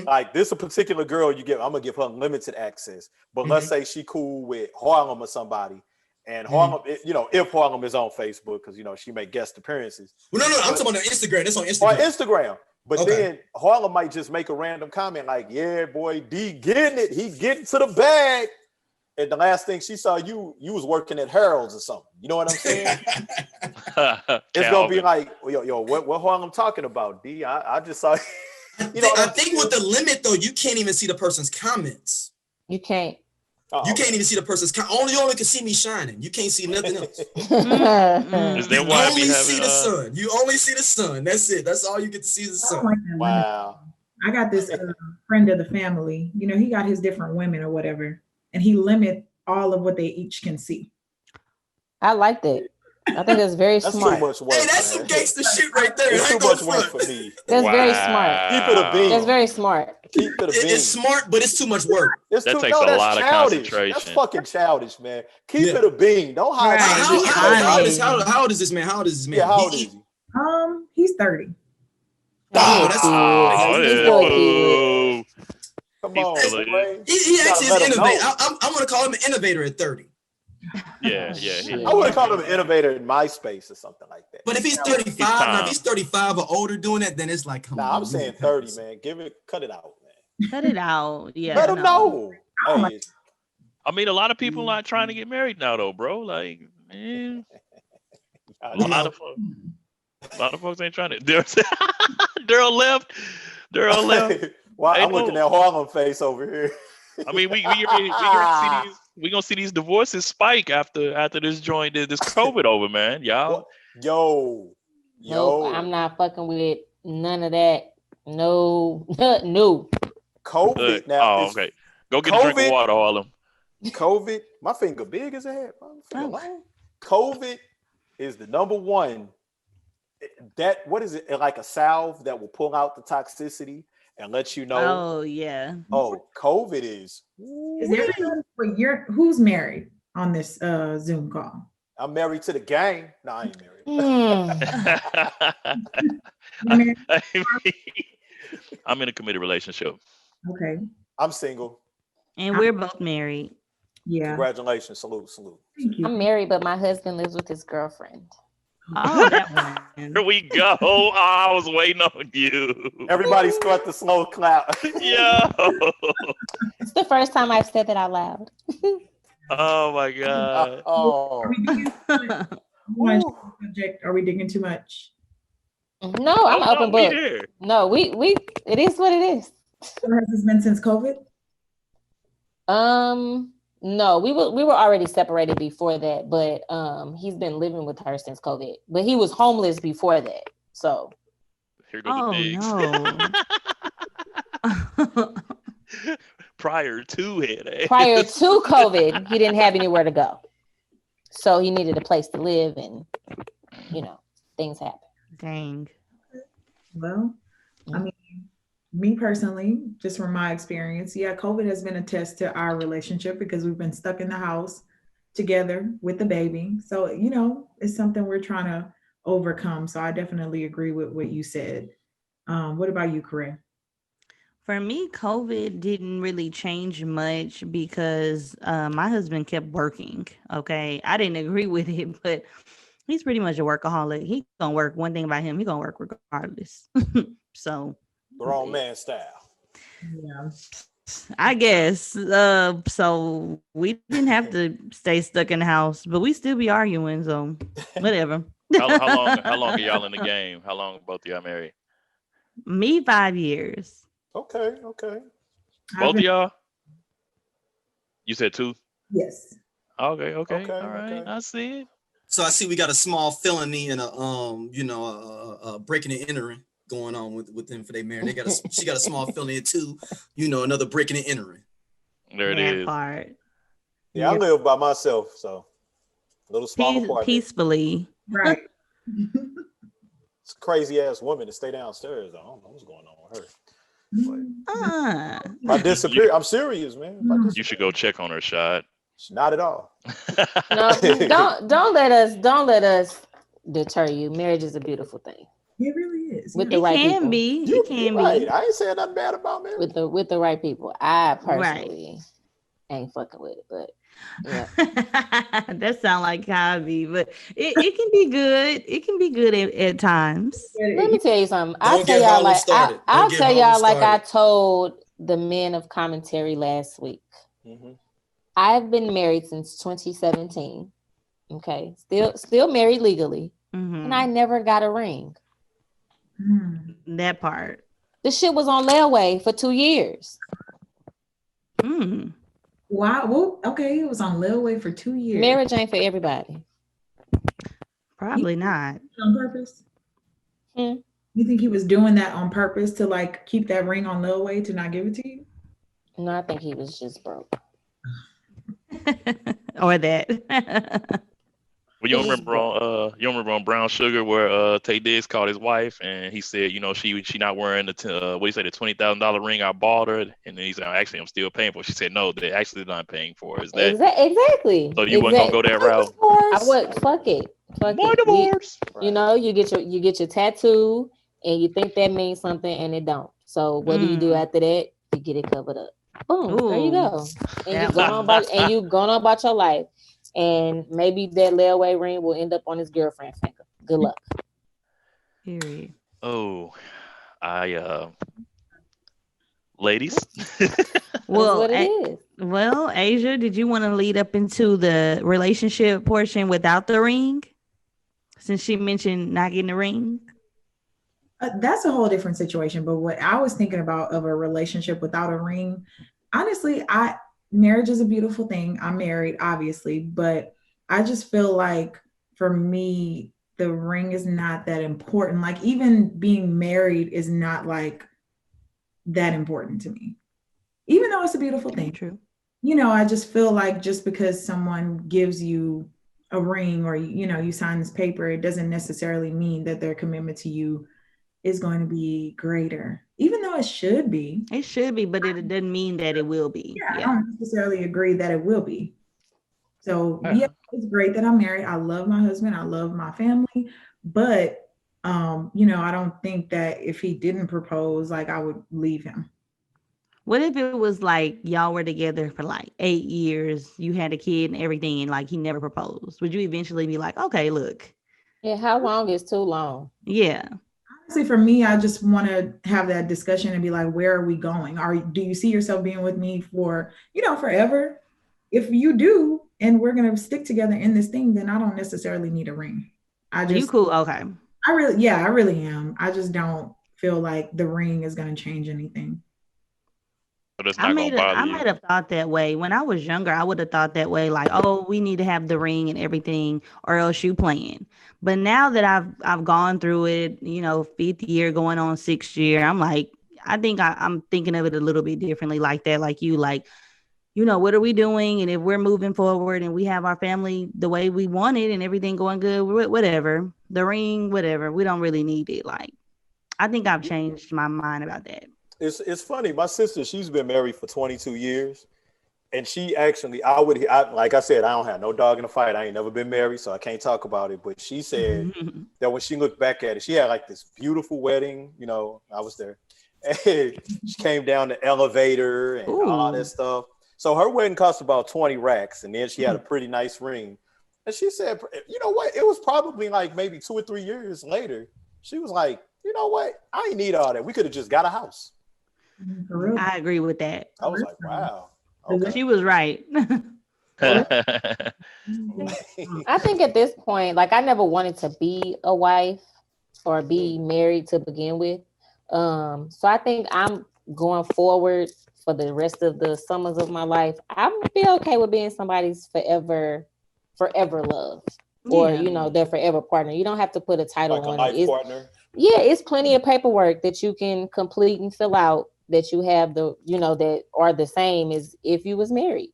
like this a particular girl you give, I'm gonna give her limited access. But let's say she cool with Harlem or somebody, and Harlem, you know, if Harlem is on Facebook, because you know she make guest appearances. Well, no, I'm talking about Instagram. It's on Instagram. On Instagram. But then Harlem might just make a random comment like, "Yeah, boy, D getting it. He getting to the bag." And the last thing she saw, you was working at Harold's or something. You know what I'm saying? It's gonna be like, yo, what Harlem talking about, D? I just saw. I think with the limit though, you can't even see the person's comments. You can't. You can't even see the person's you only can see me shining. You can't see nothing else. Is that why you only see the sun. You only see the sun. That's it. That's all you get to see is the sun. Like wow. I got this friend of the family. You know, he got his different women or whatever, and he limit all of what they each can see. I like that. I think that's very smart. Too much work, hey, that's some gangster shit right there. It's too much work for me. That's very smart. Keep it a bean. That's very smart. Keep it a bean. It's smart, but it's too much work. That takes a lot of concentration. That's fucking childish, man. Keep it a bean. Don't hide. How old is this man? Yeah, how old is he? He's 30. Come on, he actually is innovative. I'm gonna call him an innovator at 30. Yeah. I would have called him an innovator in MySpace or something like that. But if he's 35, if he's 35 or older doing it, then it's like, come on. I'm saying 30, man. Cut it out, man. Cut it out. Yeah. Let him know. Hey. I mean, a lot of people not trying to get married now, though, bro. Like, man, a lot of folks ain't trying to. Daryl left. Well, I'm looking at Harlem face over here. I mean, we gonna see these divorces spike after this this COVID over, man. Y'all. Yo. Nope, I'm not fucking with none of that. No. COVID now. Oh, okay. Go get a drink of water, Harlem. COVID, my finger big as a head. COVID is the number one. What is it? Like a salve that will pull out the toxicity and let you know. Oh yeah. Oh, COVID is. Is everybody who's married on this Zoom call? I'm married to the gang. No, I ain't married. I'm in a committed relationship. Okay. I'm single. And we're both married. Yeah. Congratulations. Salute. Thank you. I'm married, but my husband lives with his girlfriend. Oh, that one. Here we go. Oh, I was waiting on you. Everybody start the slow clap. Yo. It's the first time I've said that out loud. Oh my God. Are we digging too much? No, I'm an open book. No, we it is what it is. So has this been since COVID? No, we were already separated before that, but he's been living with her since COVID. But he was homeless before that. So here goes the no. Prior to it. Prior to COVID, he didn't have anywhere to go. So he needed a place to live, and things happen. Dang. Well, I mean, me personally, just from my experience, yeah, COVID has been a test to our relationship because we've been stuck in the house together with the baby. So, it's something we're trying to overcome. So I definitely agree with what you said. What about you, Corinne? For me, COVID didn't really change much because my husband kept working. Okay. I didn't agree with it, but he's pretty much a workaholic. He gonna work. One thing about him, he gonna work regardless. So Grown man style. Yeah. I guess. So we didn't have to stay stuck in the house, but we still be arguing. So whatever. How long are y'all in the game? How long both of y'all married? Me 5 years. Okay. Both of y'all? You said 2? Yes. Okay. All right. Okay. I see it. So I see we got a small felony and a breaking and entering going on with them for their marriage. She got a small felony and 2, another breaking and entering. There it That is. part. Yeah, I live by myself, so a little small apartment. Peacefully. Right. It's a crazy ass woman to stay downstairs. I don't know what's going on with her. If I disappear, I'm serious, man. You should go check on her, Shad. Not at all. No, don't let us deter you. Marriage is a beautiful thing. It really is. With It the right can people. be. It can Right. be. I ain't saying nothing bad about marriage. With the right people. I personally ain't fucking with it, but yeah. That sound like hobby, but it can be good. It can be good at times. Let me tell you something. I'll tell y'all like I told the men of commentary last week. Mm-hmm. I've been married since 2017. Okay, still married legally, and I never got a ring. That part. The shit was on layaway for 2 years. Wow. Well, okay, it was on layaway for 2 years. Marriage ain't for everybody. Probably not. On purpose? You think he was doing that on purpose to like keep that ring on layaway to not give it to you? No, I think he was just broke. Or that. Well, you don't remember on Brown Sugar where Tay Diggs called his wife and he said, she not wearing the the $20,000 ring I bought her, and then he said, actually I'm still paying for it. She said, no, they're actually not paying for it. Is that exactly? So you wasn't gonna go that route? I would fuck it. Divorce. You get your tattoo and you think that means something and it don't. So what do you do after that? You get it covered up. Boom, there you go. And you going on about your life. And maybe that layaway ring will end up on his girlfriend's finger. Good luck. Period. Oh, ladies. Well, what it is. Well, Asia, did you want to lead up into the relationship portion without the ring? Since she mentioned not getting a ring. That's a whole different situation. But what I was thinking about of a relationship without a ring, honestly, marriage is a beautiful thing. I'm married, obviously, but I just feel like for me, the ring is not that important. Like even being married is not like that important to me, even though it's a beautiful thing. True. I just feel like just because someone gives you a ring or, you sign this paper, it doesn't necessarily mean that their commitment to you is going to be greater, even though it should be. It should be, but it doesn't mean that it will be. Yeah. I don't necessarily agree that it will be. So yeah, it's great that I'm married. I love my husband. I love my family. But I don't think that if he didn't propose, like I would leave him. What if it was like y'all were together for like 8 years, you had a kid and everything, and like he never proposed? Would you eventually be like, okay, look? Yeah, how long is too long? Yeah. Honestly, for me, I just want to have that discussion and be like, where are we going? Do you see yourself being with me for, forever? If you do, and we're going to stick together in this thing, then I don't necessarily need a ring. You cool? Okay. I really am. I just don't feel like the ring is going to change anything. I might have thought that way. When I was younger, I would have thought that way, like, oh, we need to have the ring and everything, or else you playing. But now that I've gone through it, 5th year going on 6th year, I'm like, I think I'm thinking of it a little bit differently like that. Like you, like, what are we doing? And if we're moving forward and we have our family the way we want it and everything going good, whatever, the ring, whatever, we don't really need it. Like, I think I've changed my mind about that. It's funny. My sister, she's been married for 22 years. And she actually, like I said, I don't have no dog in the fight. I ain't never been married, so I can't talk about it. But she said that when she looked back at it, she had like this beautiful wedding. I was there. And she came down the elevator and all that stuff. So her wedding cost about 20 racks, and then she had a pretty nice ring. And she said, you know what? It was probably like maybe 2 or 3 years later. She was like, you know what? I ain't need all that. We could have just got a house. I agree with that. I was like, wow. Okay. She was right. I think at this point, like, I never wanted to be a wife or be married to begin with. So I think I'm going forward for the rest of the summers of my life. I'm be okay with being somebody's forever love, or their forever partner. You don't have to put a title like on a life it. Partner. Yeah, it's plenty of paperwork that you can complete and fill out that you have that are the same as if you was married,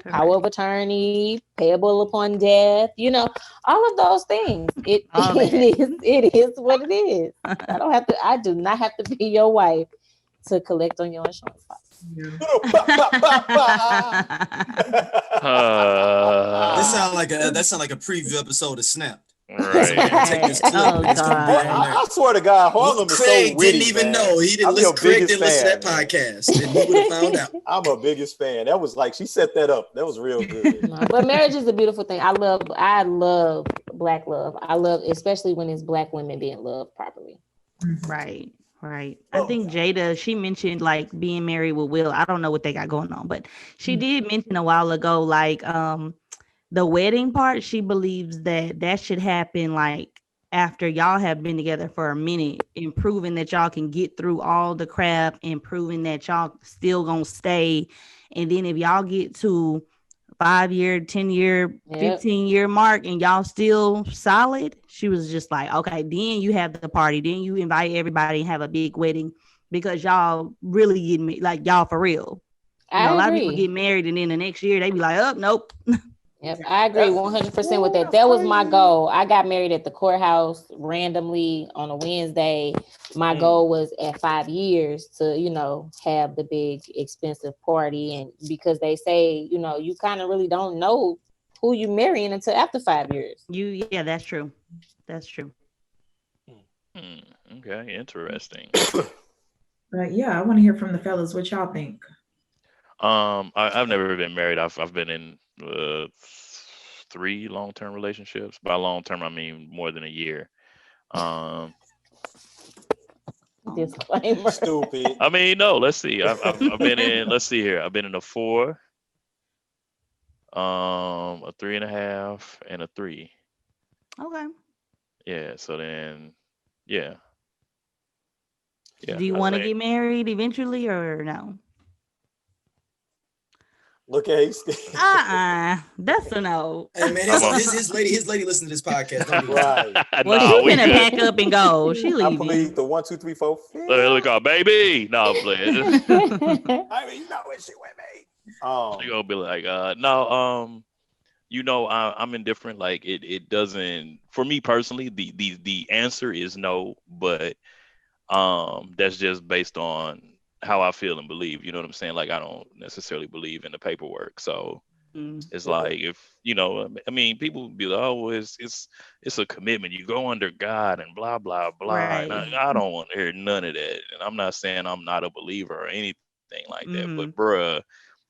power of attorney, payable upon death, all of those things. It is what it is. I do not have to be your wife to collect on your insurance policy. That sound like a preview episode of Snap. Right. Take this clip. I swear to God, Harlem is so witty, didn't even know. He didn't listen. Craig didn't listen to that podcast, and he would have found out. I'm her biggest fan. That was like, she set that up. That was real good. But marriage is a beautiful thing. I love Black love. I love, especially when it's Black women being loved properly. Right. I think Jada, she mentioned like being married with Will. I don't know what they got going on, but she did mention a while ago, like, the wedding part, she believes that should happen like after y'all have been together for a minute, and proving that y'all can get through all the crap and proving that y'all still gonna stay. And then if y'all get to 5-year, 10-year, 15-year mark and y'all still solid, she was just like, okay, then you have the party, then you invite everybody and have a big wedding, because y'all really get like y'all for real. A lot of people get married and then the next year they be like, oh, nope. Yep, I agree 100% with that. That was my goal. I got married at the courthouse randomly on a Wednesday. My goal was at 5 years to, have the big expensive party. And because they say, you kind of really don't know who you marrying until after 5 years. Yeah, that's true. That's true. Okay, interesting. But yeah, I want to hear from the fellas. What y'all think? I've never been married. I've been in 3 long-term relationships. By long-term, I mean more than a year. Disclaimer. Stupid. I mean, no. Let's see. I've been in. Let's see here. I've been in a 4, a 3.5, and a 3. Okay. Yeah. So then, yeah. Do you want to get married eventually or no? Look at that's a no. Hey man, his lady listened to this podcast. Right. Well, she's gonna pack up and go. She leaving. I believe the 1, 2, 3, 4. Look out, baby. No, playing. I mean, when she with me. She gonna be like, no. I'm indifferent. Like it doesn't. For me personally, the answer is no, but that's just based on how I feel and believe. You know what I'm saying? Like, I don't necessarily believe in the paperwork. So it's like, if, I mean, people be like, oh, it's a commitment. You go under God and blah, blah, blah. Right. And I don't want to hear none of that. And I'm not saying I'm not a believer or anything like that, but bruh,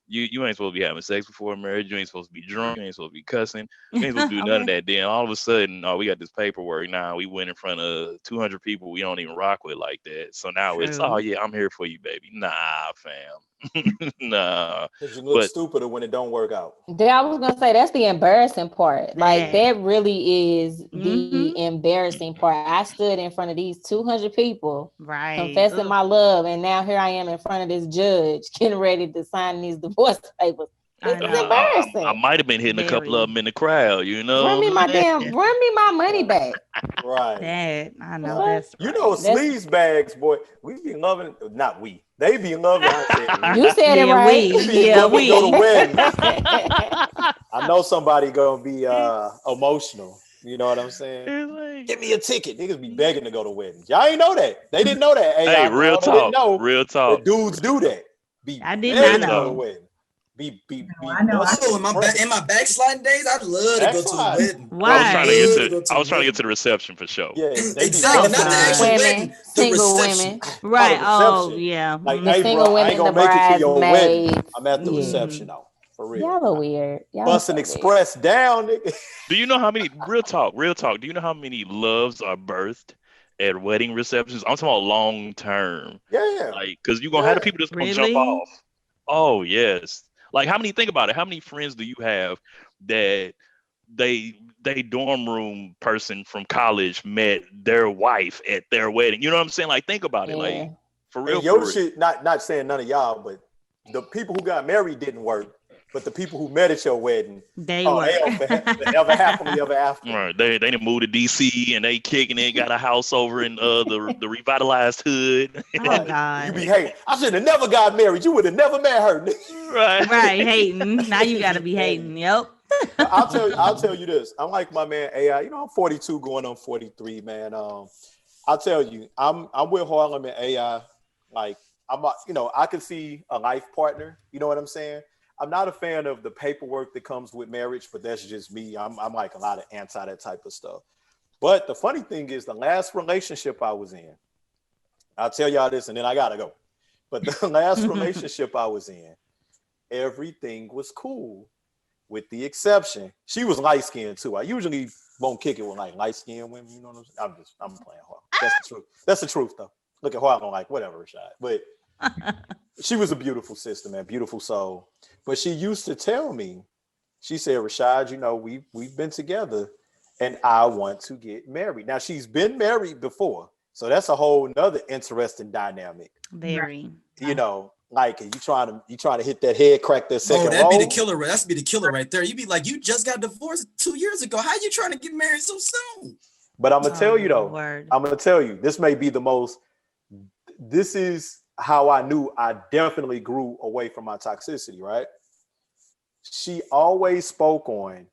you ain't supposed to be having sex before marriage. You ain't supposed to be drunk. You ain't supposed to be cussing. You ain't supposed to do none of that. Then all of a sudden, we got this paperwork. Now we went in front of 200 people we don't even rock with like that. So now it's, oh yeah, I'm here for you, baby. Nah, fam. Nah. Because you look stupider when it don't work out. I was gonna say that's the embarrassing part. Like, that really is the embarrassing part. I stood in front of these 200 people, confessing my love, and now here I am in front of this judge, getting ready to sign these divorce papers. It's I embarrassing. might have been hitting a couple of them in the crowd, you know. Run me my money back. Right. That I know that's You right. know, sleaze bags, boy. We be loving, not we. They be loving. I said, You said it Yeah, right. we. they be Yeah, loving to go to we. weddings. I know somebody gonna be emotional. You know what I'm saying? It's like, Give me a ticket. Niggas be begging to go to weddings. Y'all ain't know that. They didn't know that. Hey, hey, I real know they didn't talk, know real that talk, dudes real do talk, that. Be I did real not begging to go to talk. know. wedding. Be I know. Oh, in desperate. my backsliding days, I'd love to go to a Backslide. wedding. I I was would trying to Why? get love to to. go to I a was trying to get wedding. to the reception for sure. Yeah, they be Exactly, not busting the their actual ass. Women, wedding, the single reception. women, Oh, Right. the Oh, reception. yeah. Like, the hey, Mhm. bro, single I ain't women, the gonna make it to your wedding. bridesmaids. I'm at the Yeah. reception though, for real. Y'all are weird. Y'all are Busting so weird. express down, nigga. Do you know how many real talk, real talk? Do you know how many loves are birthed at wedding receptions? I'm talking about long term, Yeah, like because you're gonna have the yeah. people that's gonna jump Really? off. Oh yes, like how many? Think about it. How many friends do you have that they dorm room person from college met their wife at their wedding? You know what I'm saying? Like think about it. Yeah. Like for And real, your for real. shit, not saying none of y'all, but the people who got married didn't work. But the people who met at your wedding, They oh, they work. ever happily ever All after. right, they done moved to DC and they kicking it, got a house over in the revitalized hood. Oh Right. You God. be hating. I should have never got married. You would have never met her. Right. Right, hating. Now you gotta Be be petty. hating. Yep. But I'll tell you this. I'm like my man AI. You know, I'm 42 going on 43, man. I'll tell you, I'm with Harlem and AI. Like I can see a life partner. You know what I'm saying? I'm not a fan of the paperwork that comes with marriage, but that's just me. I'm like a lot of anti that type of stuff. But the funny thing is, the last relationship I was in, I'll tell y'all this, and then I gotta go. But the last relationship I was in, everything was cool, with the exception she was light skinned too. I usually won't kick it with like light skinned women. You know what I'm saying? I'm playing hard. That's the truth. That's the truth though. Look at Harlem like whatever, Rashad. But she was a beautiful sister, man, beautiful soul. But she used to tell me, she said, Rashad, you know, we've been together and I want to get married. Now she's been married before. So that's a whole nother interesting dynamic. Very. You know, like you trying to hit that head, crack that second that'd be the roll. killer. That's be the killer right there. You'd be like, you just got divorced 2 years ago. How you trying to get married so soon? But I'm gonna tell you though, Lord. I'm gonna tell you, this may be the most. This is how I knew I definitely grew away from my toxicity. Right? She always spoke on,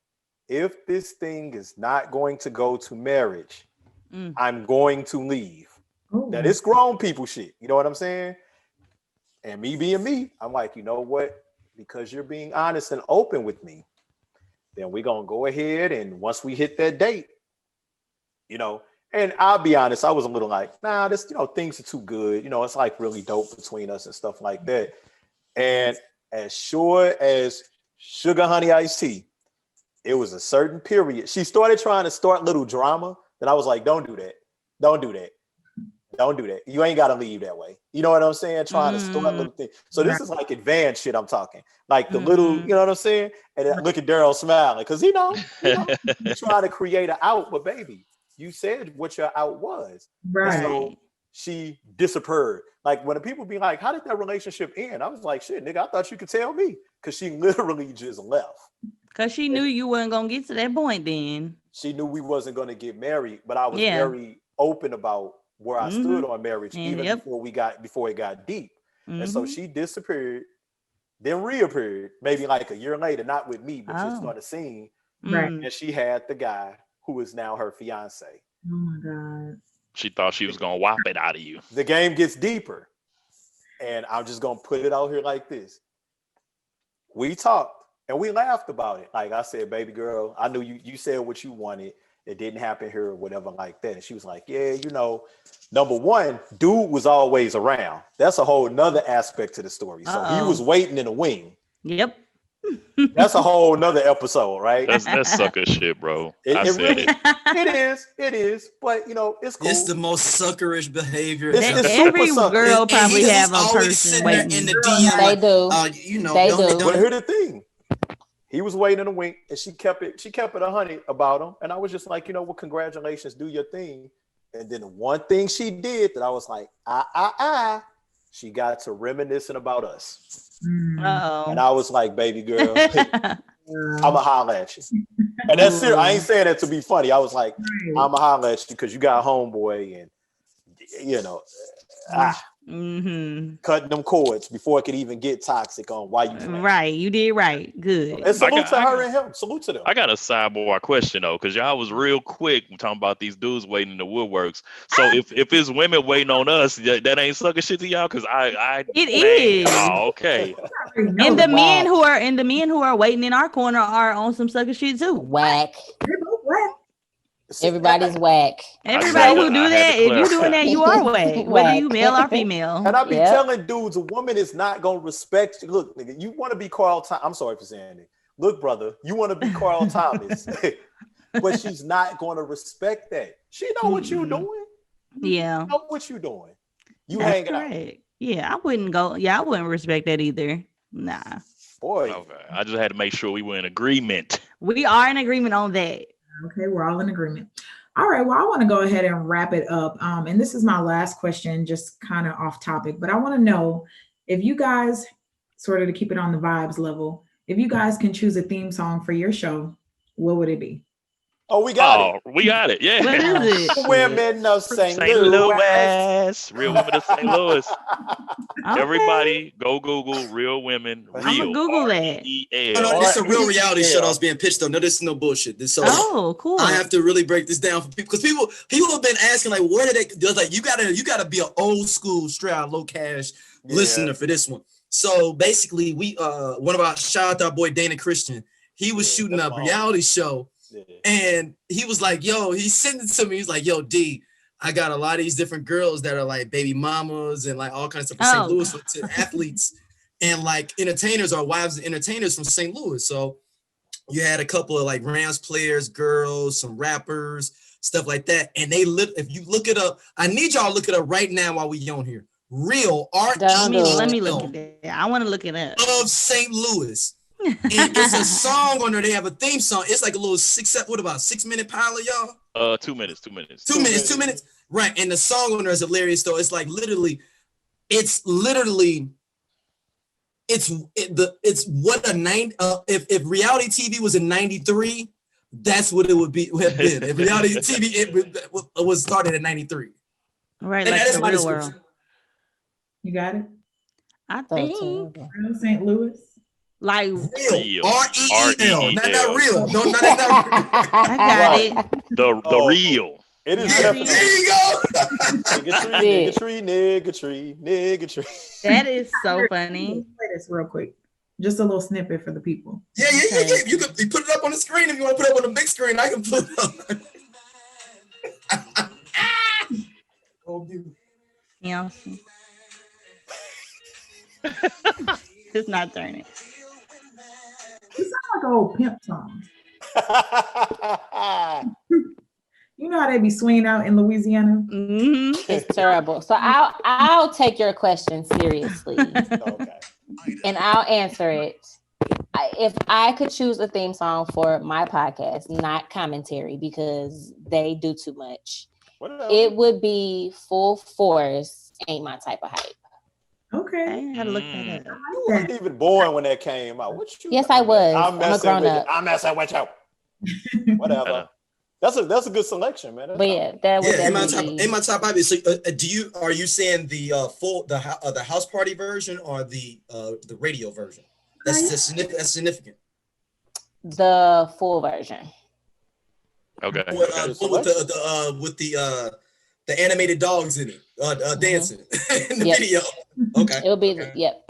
if this thing is not going to go to marriage, I'm going to leave. Ooh. Now this grown people shit. You know what I'm saying? And me being me, I'm like, you know what? Because you're being honest and open with me, then we're gonna go ahead and once we hit that date, you know, and I'll be honest, I was a little like, nah, this, you know, things are too good. You know, it's like really dope between us and stuff like that. And as sure as sugar honey iced tea, it was a certain period. She started trying to start little drama that I was like, don't do that. Don't do that. Don't do that. You ain't got to leave that way. You know what I'm saying? Trying to start little things. So this is like advanced shit I'm talking. Like the little, you know what I'm saying? And then look at Daryl smiling because you trying to create an out, but baby, you said what your out was. Right. And so she disappeared. Like when the people be like, how did that relationship end? I was like, shit, nigga, I thought you could tell me. Because she literally just left. Because she knew you weren't going to get to that point then. She knew we wasn't going to get married, but I was very open about where I stood on marriage, even before it got deep. And so she disappeared, then reappeared, maybe like a year later, not with me, but just on the scene. Right. And she had the guy who is now her fiance. Oh my God. She thought she was gonna whop it out of you. The game gets deeper. And I'm just gonna put it out here like this. We talked and we laughed about it. Like I said, baby girl, I knew you said what you wanted. It didn't happen here or whatever like that. And she was like, yeah, you know, number one, dude was always around. That's a whole nother aspect to the story. So he was waiting in the wing. Yep. That's a whole nother episode, right? That's sucker shit, bro. It is. But you know, it's cool. It's the most suckerish behavior. It's every super girl probably have a always person waiting waiting. in the DM. They do. You know, they don't do. they, But here's the thing. He was waiting in the wing and she kept it 100 about him. And I was just like, you know, well, congratulations, do your thing. And then the one thing she did that I was like, she got to reminiscing about us. And I was like, baby girl, I'ma holler at you. And that's serious. I ain't saying that to be funny. I was like, I'ma holler at you because you got a homeboy and cutting them cords before it could even get toxic on why you right. You did right. Good. And salute to her and him. Salute to them. I got a sidebar question though, because y'all was real quick talking about these dudes waiting in the woodworks. So if it's women waiting on us, that ain't sucking shit to y'all, because it is. Oh, okay. And the men who are waiting in our corner are on some sucker shit too. Whack. Everybody's whack. Everybody who do that, if you're doing that, you are whack, whether you male or female. And I be telling dudes, a woman is not gonna respect you. Look, nigga, you want to be Carl Thomas. I'm sorry for saying it. Look, brother, you want to be Carl Thomas, but she's not gonna respect that. She know what you doing. Yeah. She know what you doing. You That's hanging correct. out. Yeah, I wouldn't go. Yeah, I wouldn't respect that either. Nah. Boy. Okay. I just had to make sure we were in agreement. We are in agreement on that. Okay, we're all in agreement. All right, well, I want to go ahead and wrap it up. And this is my last question, just kind of off topic, but I want to know if you guys, sort of to keep it on the vibes level, if you guys can choose a theme song for your show, what would it be? Oh, we got it. We got it. Yeah. What is it? Women of St. Louis. Real women of St. Louis. Okay. Everybody go Google Real Women. Real. I'm gonna Google that. No, it's a real reality show that's being pitched though. No, this is no bullshit. Oh, cool. I have to really break this down for people, because people have been asking like, where did they? They're like, you gotta be an old school, straight out low cash listener for this one. So basically, we one of our shout out to our boy Dana Christian. He was shooting a reality show. And he was like, yo, he sent it to me. He's like, yo, D, I got a lot of these different girls that are like baby mamas and like all kinds of stuff from St. Louis to athletes and like entertainers or wives of entertainers from St. Louis. So you had a couple of like Rams players, girls, some rappers, stuff like that. And if you look it up, I need y'all to look it up right now while we on here. Real Let me look at that. I want to look it up. Of St. Louis. And it's a song on there. They have a theme song. It's like a little 6-minute pilot, y'all. 2 minutes. 2 minutes. Right. And the song on there is hilarious though. It's like it's what if reality TV was in 93, that's what it would have been. If reality TV it was started in 93. Right, and like the real world. You got it? I think St. Louis. Like real. R-E-E-L. Not real. No, not I got it. The real. It is definitely. There you go. Nigga tree. That is so funny. Play this real quick. Just a little snippet for the people. Yeah. You can put it up on the screen if you want to put it up on the big screen. I can put it up. Oh, dude. Yeah. It's not turning. It sounds like an old pimp song. You know how they be swinging out in Louisiana? Mm-hmm. It's terrible. So I'll take your question seriously. Okay. And I'll answer it. If I could choose a theme song for my podcast, not commentary, because they do too much, it would be Full Force, Ain't My Type of Hype. Okay. I had to look that up. You weren't even born when that came out. Yes, I was. I'm a grown up. I'm messing with you. Whatever. That's a good selection, man. But yeah, that would in my top five. So, are you saying the the house party version or the radio version? That's significant. The full version. Okay. With the animated dogs in it, dancing in the video. Okay. It would be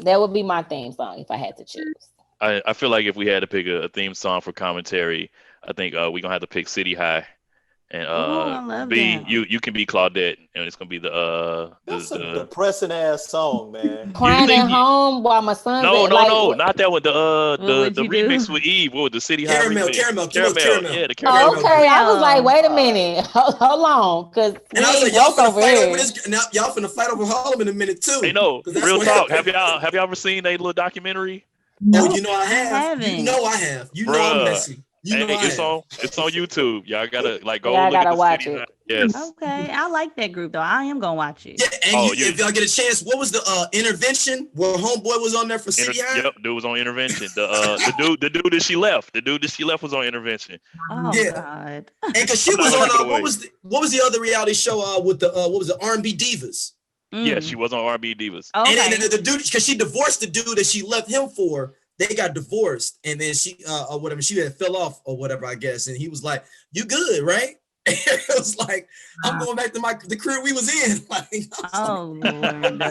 that would be my theme song if I had to choose. I feel like if we had to pick a theme song for commentary, I think we're gonna have to pick City High. And you can be Claudette, and it's gonna be that's a depressing ass song, man. Crying at home while my son's no, not that one. The remix with Eve. What was the City High remix? Caramel. Yeah, the caramel. Oh, okay, I was like, wait a minute, hold on, because and I was like, y'all finna fight over this. Now y'all finna fight over Harlem in a minute too. Hey, no, real talk. Have y'all ever seen a little documentary? Oh, you know I have. You know I have. You know I'm messy. You know I it's have. on YouTube. Y'all gotta go Yeah, I look at gotta the watch city. it. Yes. Okay, I like that group though. I am gonna watch it. Yeah, and Oh, if y'all get a chance, what was the intervention where Homeboy was on there for City High? Yep, dude was on intervention. The dude that she left. The dude that she left was on intervention. Oh Yeah. God. And because she I'm not was gonna on give it away. what was the other reality show with the what was it, R&B Divas? Yeah, she was on R&B Divas. And Okay. then the dude, because she divorced the dude that she left him for, they got divorced, and then she or whatever, she had fell off or whatever, I guess, and he was like, "You good, right?" And it was like, "I'm going back to the career we was in." Like, Oh Lord.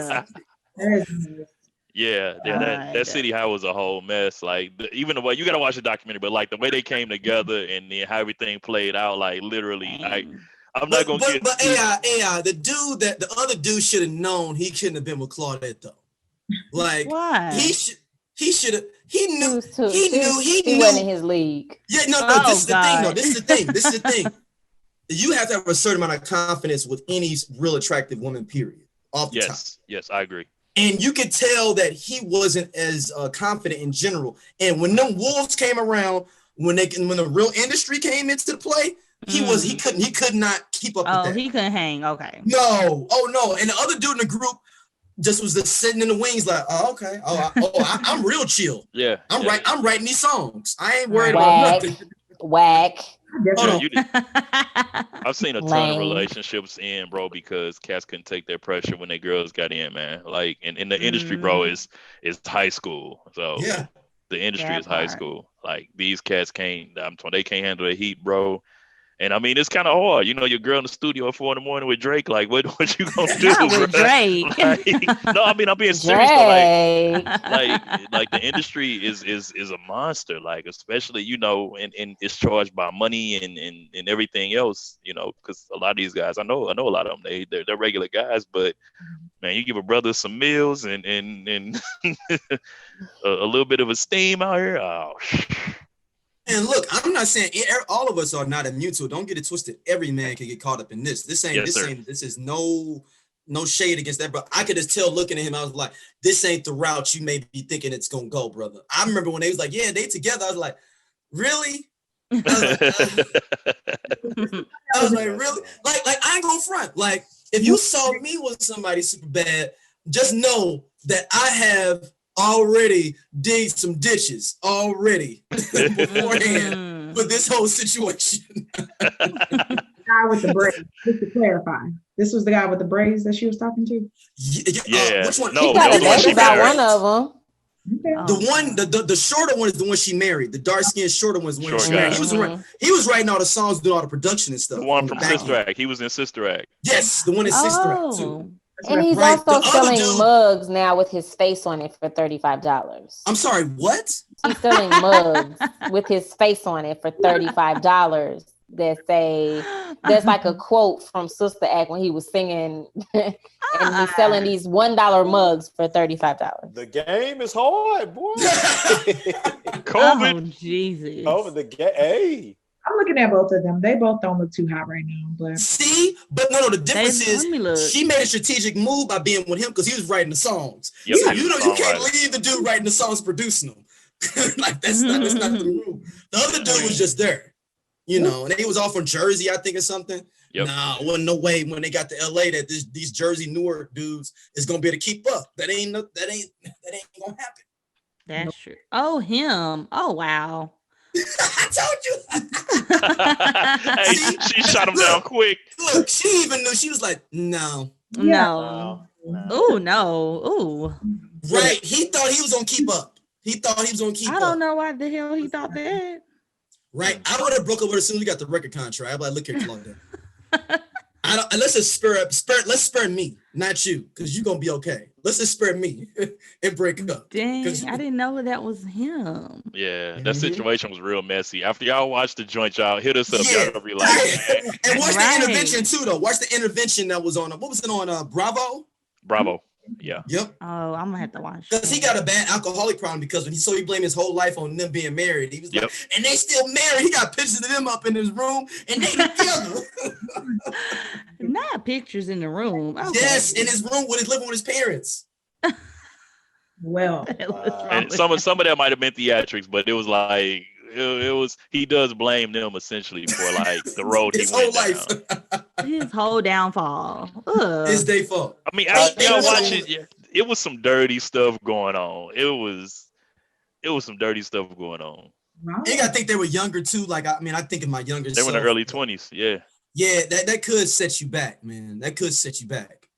Yeah, that City High was a whole mess. Like even the way you gotta watch the documentary, but like the way they came together and then how everything played out, like literally, I'm not gonna get. But AI, the other dude should have known he shouldn't have been with Claudette though. Like, why? he should have. He knew. He wasn't in his league. Yeah, no. This is the thing. No, this is the thing. You have to have a certain amount of confidence with any real attractive woman. Period. Off the top. Yes, I agree. And you could tell that he wasn't as confident in general. And when them wolves came around, when the real industry came into the play, he could not keep up with that. He couldn't hang. Okay. No. Oh no. And the other dude in the group just was just sitting in the wings like, oh, okay. I'm real chill. Yeah. I'm writing these songs. I ain't worried about nothing. Whack. I've seen a ton of relationships end, bro, because cats couldn't take their pressure when their girls got in, man. Like in the industry, bro, is high school. So yeah, the industry is high school. Like these cats they can't handle the heat, bro. And I mean, it's kind of hard. You know, your girl in the studio at 4 a.m. with Drake. Like, what you gonna do? Not with Drake. Like, no, I mean, I'm being serious. Though, like the industry is a monster. Like, especially and it's charged by money and everything else. Because a lot of these guys, I know a lot of them. They're regular guys, but man, you give a brother some meals and a little bit of esteem out here. Oh. And look, I'm not saying all of us are not immune to it. Don't get it twisted. Every man can get caught up in this. This is no shade against that, but I could just tell looking at him, I was like, this ain't the route you may be thinking it's gonna go, brother. I remember when they was like, yeah, they together. I was like, really? I was like, really? Like I ain't gonna front. Like, if you saw me with somebody super bad, just know that I have already dig some ditches already beforehand for this whole situation. Guy with the braids. Just to clarify, this was the guy with the braids that she was talking to. Yeah. Which one? No, she got a baby about one of them. The one, the shorter one is the one she married. The dark skinned shorter one is the one she married. He was writing all the songs, doing all the production and stuff. The one from Sister Act. He was in Sister Act. Yes, the one in Sister Act too. And he's also selling mugs now with his face on it for $35. I'm sorry, what? He's selling mugs with his face on it for $35. There's like a quote from Sister Act when he was singing, and he's selling these $1 mugs for $35. The game is hard, boy. COVID. Oh, Jesus. Oh, the game. Hey. I'm looking at both of them. They both don't look too hot right now. But see, but no, the difference is she made a strategic move by being with him because he was writing the songs. Yep, so you can't leave the dude writing the songs, producing them. Like that's not the rule. The other dude was just there, and he was all from Jersey, I think, or something. Yep. Nah, wasn't no way when they got to LA that these Jersey Newark dudes is gonna be able to keep up. That ain't gonna happen. That's true. Oh, him. Oh, wow. I told you. Hey, she shot him down quick. Look, she even knew. She was like, no. Oh, no. Ooh. Right. He thought he was going to keep up. I don't know why the hell he thought that. Right. I would have broke up with her as soon as we got the record contract. I'd be like, look here, Claudia. Let's just let's spare me, not you, because you're going to be okay. Let's just spare me and break up. Dang, I didn't know that was him. Yeah, that situation was real messy. After y'all watch the joint, y'all hit us up. Yeah. Y'all be like, and watch the intervention too, though. Watch the intervention that was on. What was it on? Bravo. Yeah. Yep. Oh, I'm gonna have to watch. Because he got a bad alcoholic problem because he blamed his whole life on them being married. He was like, and they still married. He got pictures of them up in his room, and they together. Not pictures in the room. Okay. Yes, in his room when he's living with his parents. Well, and some of that might have been theatrics, but it was like it was. He does blame them essentially for like the road he His went whole life. down. His whole downfall. It's Ugh. their fault. I mean, Hey, y'all watch so it. Yeah, it was some dirty stuff going on. It was some dirty stuff going on. you gotta think they were younger too. Like I think of my younger They were in the self. early 20s. Yeah. Yeah, that could set you back, man. That could set you back.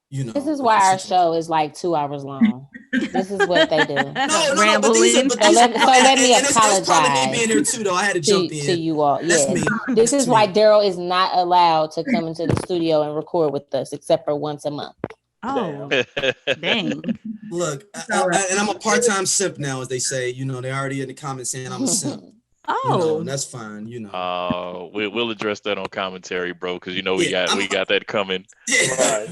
You know. This is why our show is like 2 hours long. This is what they do. No, but these are, So let me it's probably me apologize being here too, though. I had to jump in. to you all. That's Yes. me. This is why Daryl is not allowed to come into the studio and record with us, except for once a month. Oh, dang. Look, and I'm a part-time simp now, as they say. You know, they already in the comments saying I'm a simp. Oh, you know, and that's fine. You know. We'll address that on commentary, bro, because you know we got that coming. Yeah.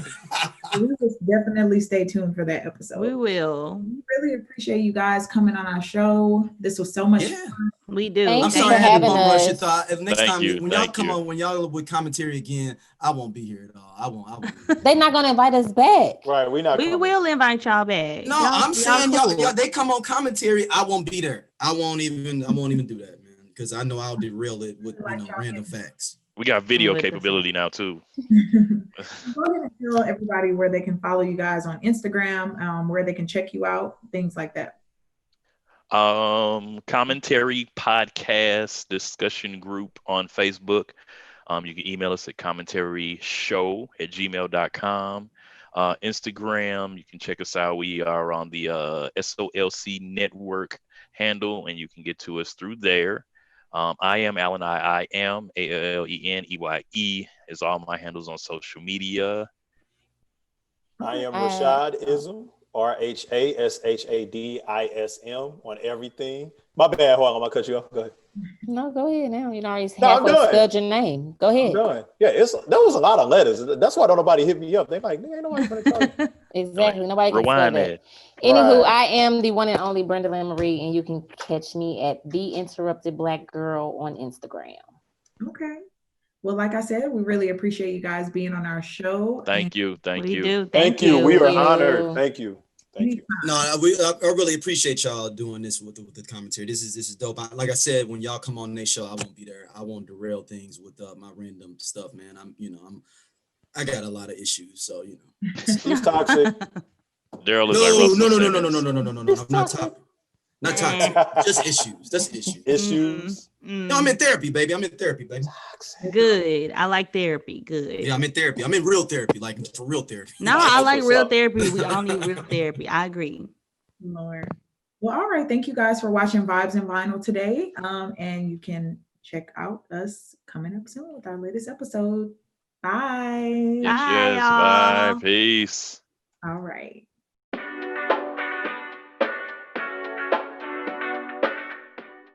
We will definitely stay tuned for that episode. We will. We really appreciate you guys coming on our show. This was so much fun. We do. I'm sorry I had to bum rush your thought. If next time when y'all come on, when y'all with commentary again, I won't be here at all. I won't. They're not gonna invite us back. Right, we will invite y'all back. No, I'm saying y'all they come on commentary, I won't be there. I won't even do that, man, because I know I'll derail it with random facts. We got video capability now too. Go ahead and tell everybody where they can follow you guys on Instagram, where they can check you out, things like that. Commentary podcast discussion group on Facebook. You can email us at commentaryshow@gmail.com. Instagram, you can check us out. We are on the SOLC network handle, and you can get to us through there. I am Alan. I am ALLENEYE is all my handles on social media. I am Rashadism. RHASHADISM on everything. My bad, hold on, I'm gonna cut you off. Go ahead. No, go ahead now. You know, already spelled your name. Go ahead. I'm done. Yeah, that was a lot of letters. That's why don't nobody hit me up. They like, ain't nobody gonna tell you. Exactly. Nobody can spell that. Anywho, I am the one and only Brenda Lynn Marie, and you can catch me at The Interrupted Black Girl on Instagram. Okay. Well, like I said, we really appreciate you guys being on our show. Thank you. Thank you. We are honored. Thank you. No, I really appreciate y'all doing this with the commentary. This is dope. Like I said, when y'all come on their show, I won't be there. I won't derail things with my random stuff, man. I got a lot of issues, so He's toxic. Daryl is like Russell No. I'm not toxic. Not toxic. Just issues. That's issues. Issues. No, I'm in therapy, baby. Good. I like therapy. Good. Yeah, I'm in therapy. I'm in real therapy, like for real therapy. No, I like real therapy. We all need real therapy. I agree. Lord. Well, all right. Thank you guys for watching Vibes and Vinyl today. And you can check out us coming up soon with our latest episode. Bye. Bye. Peace. All right.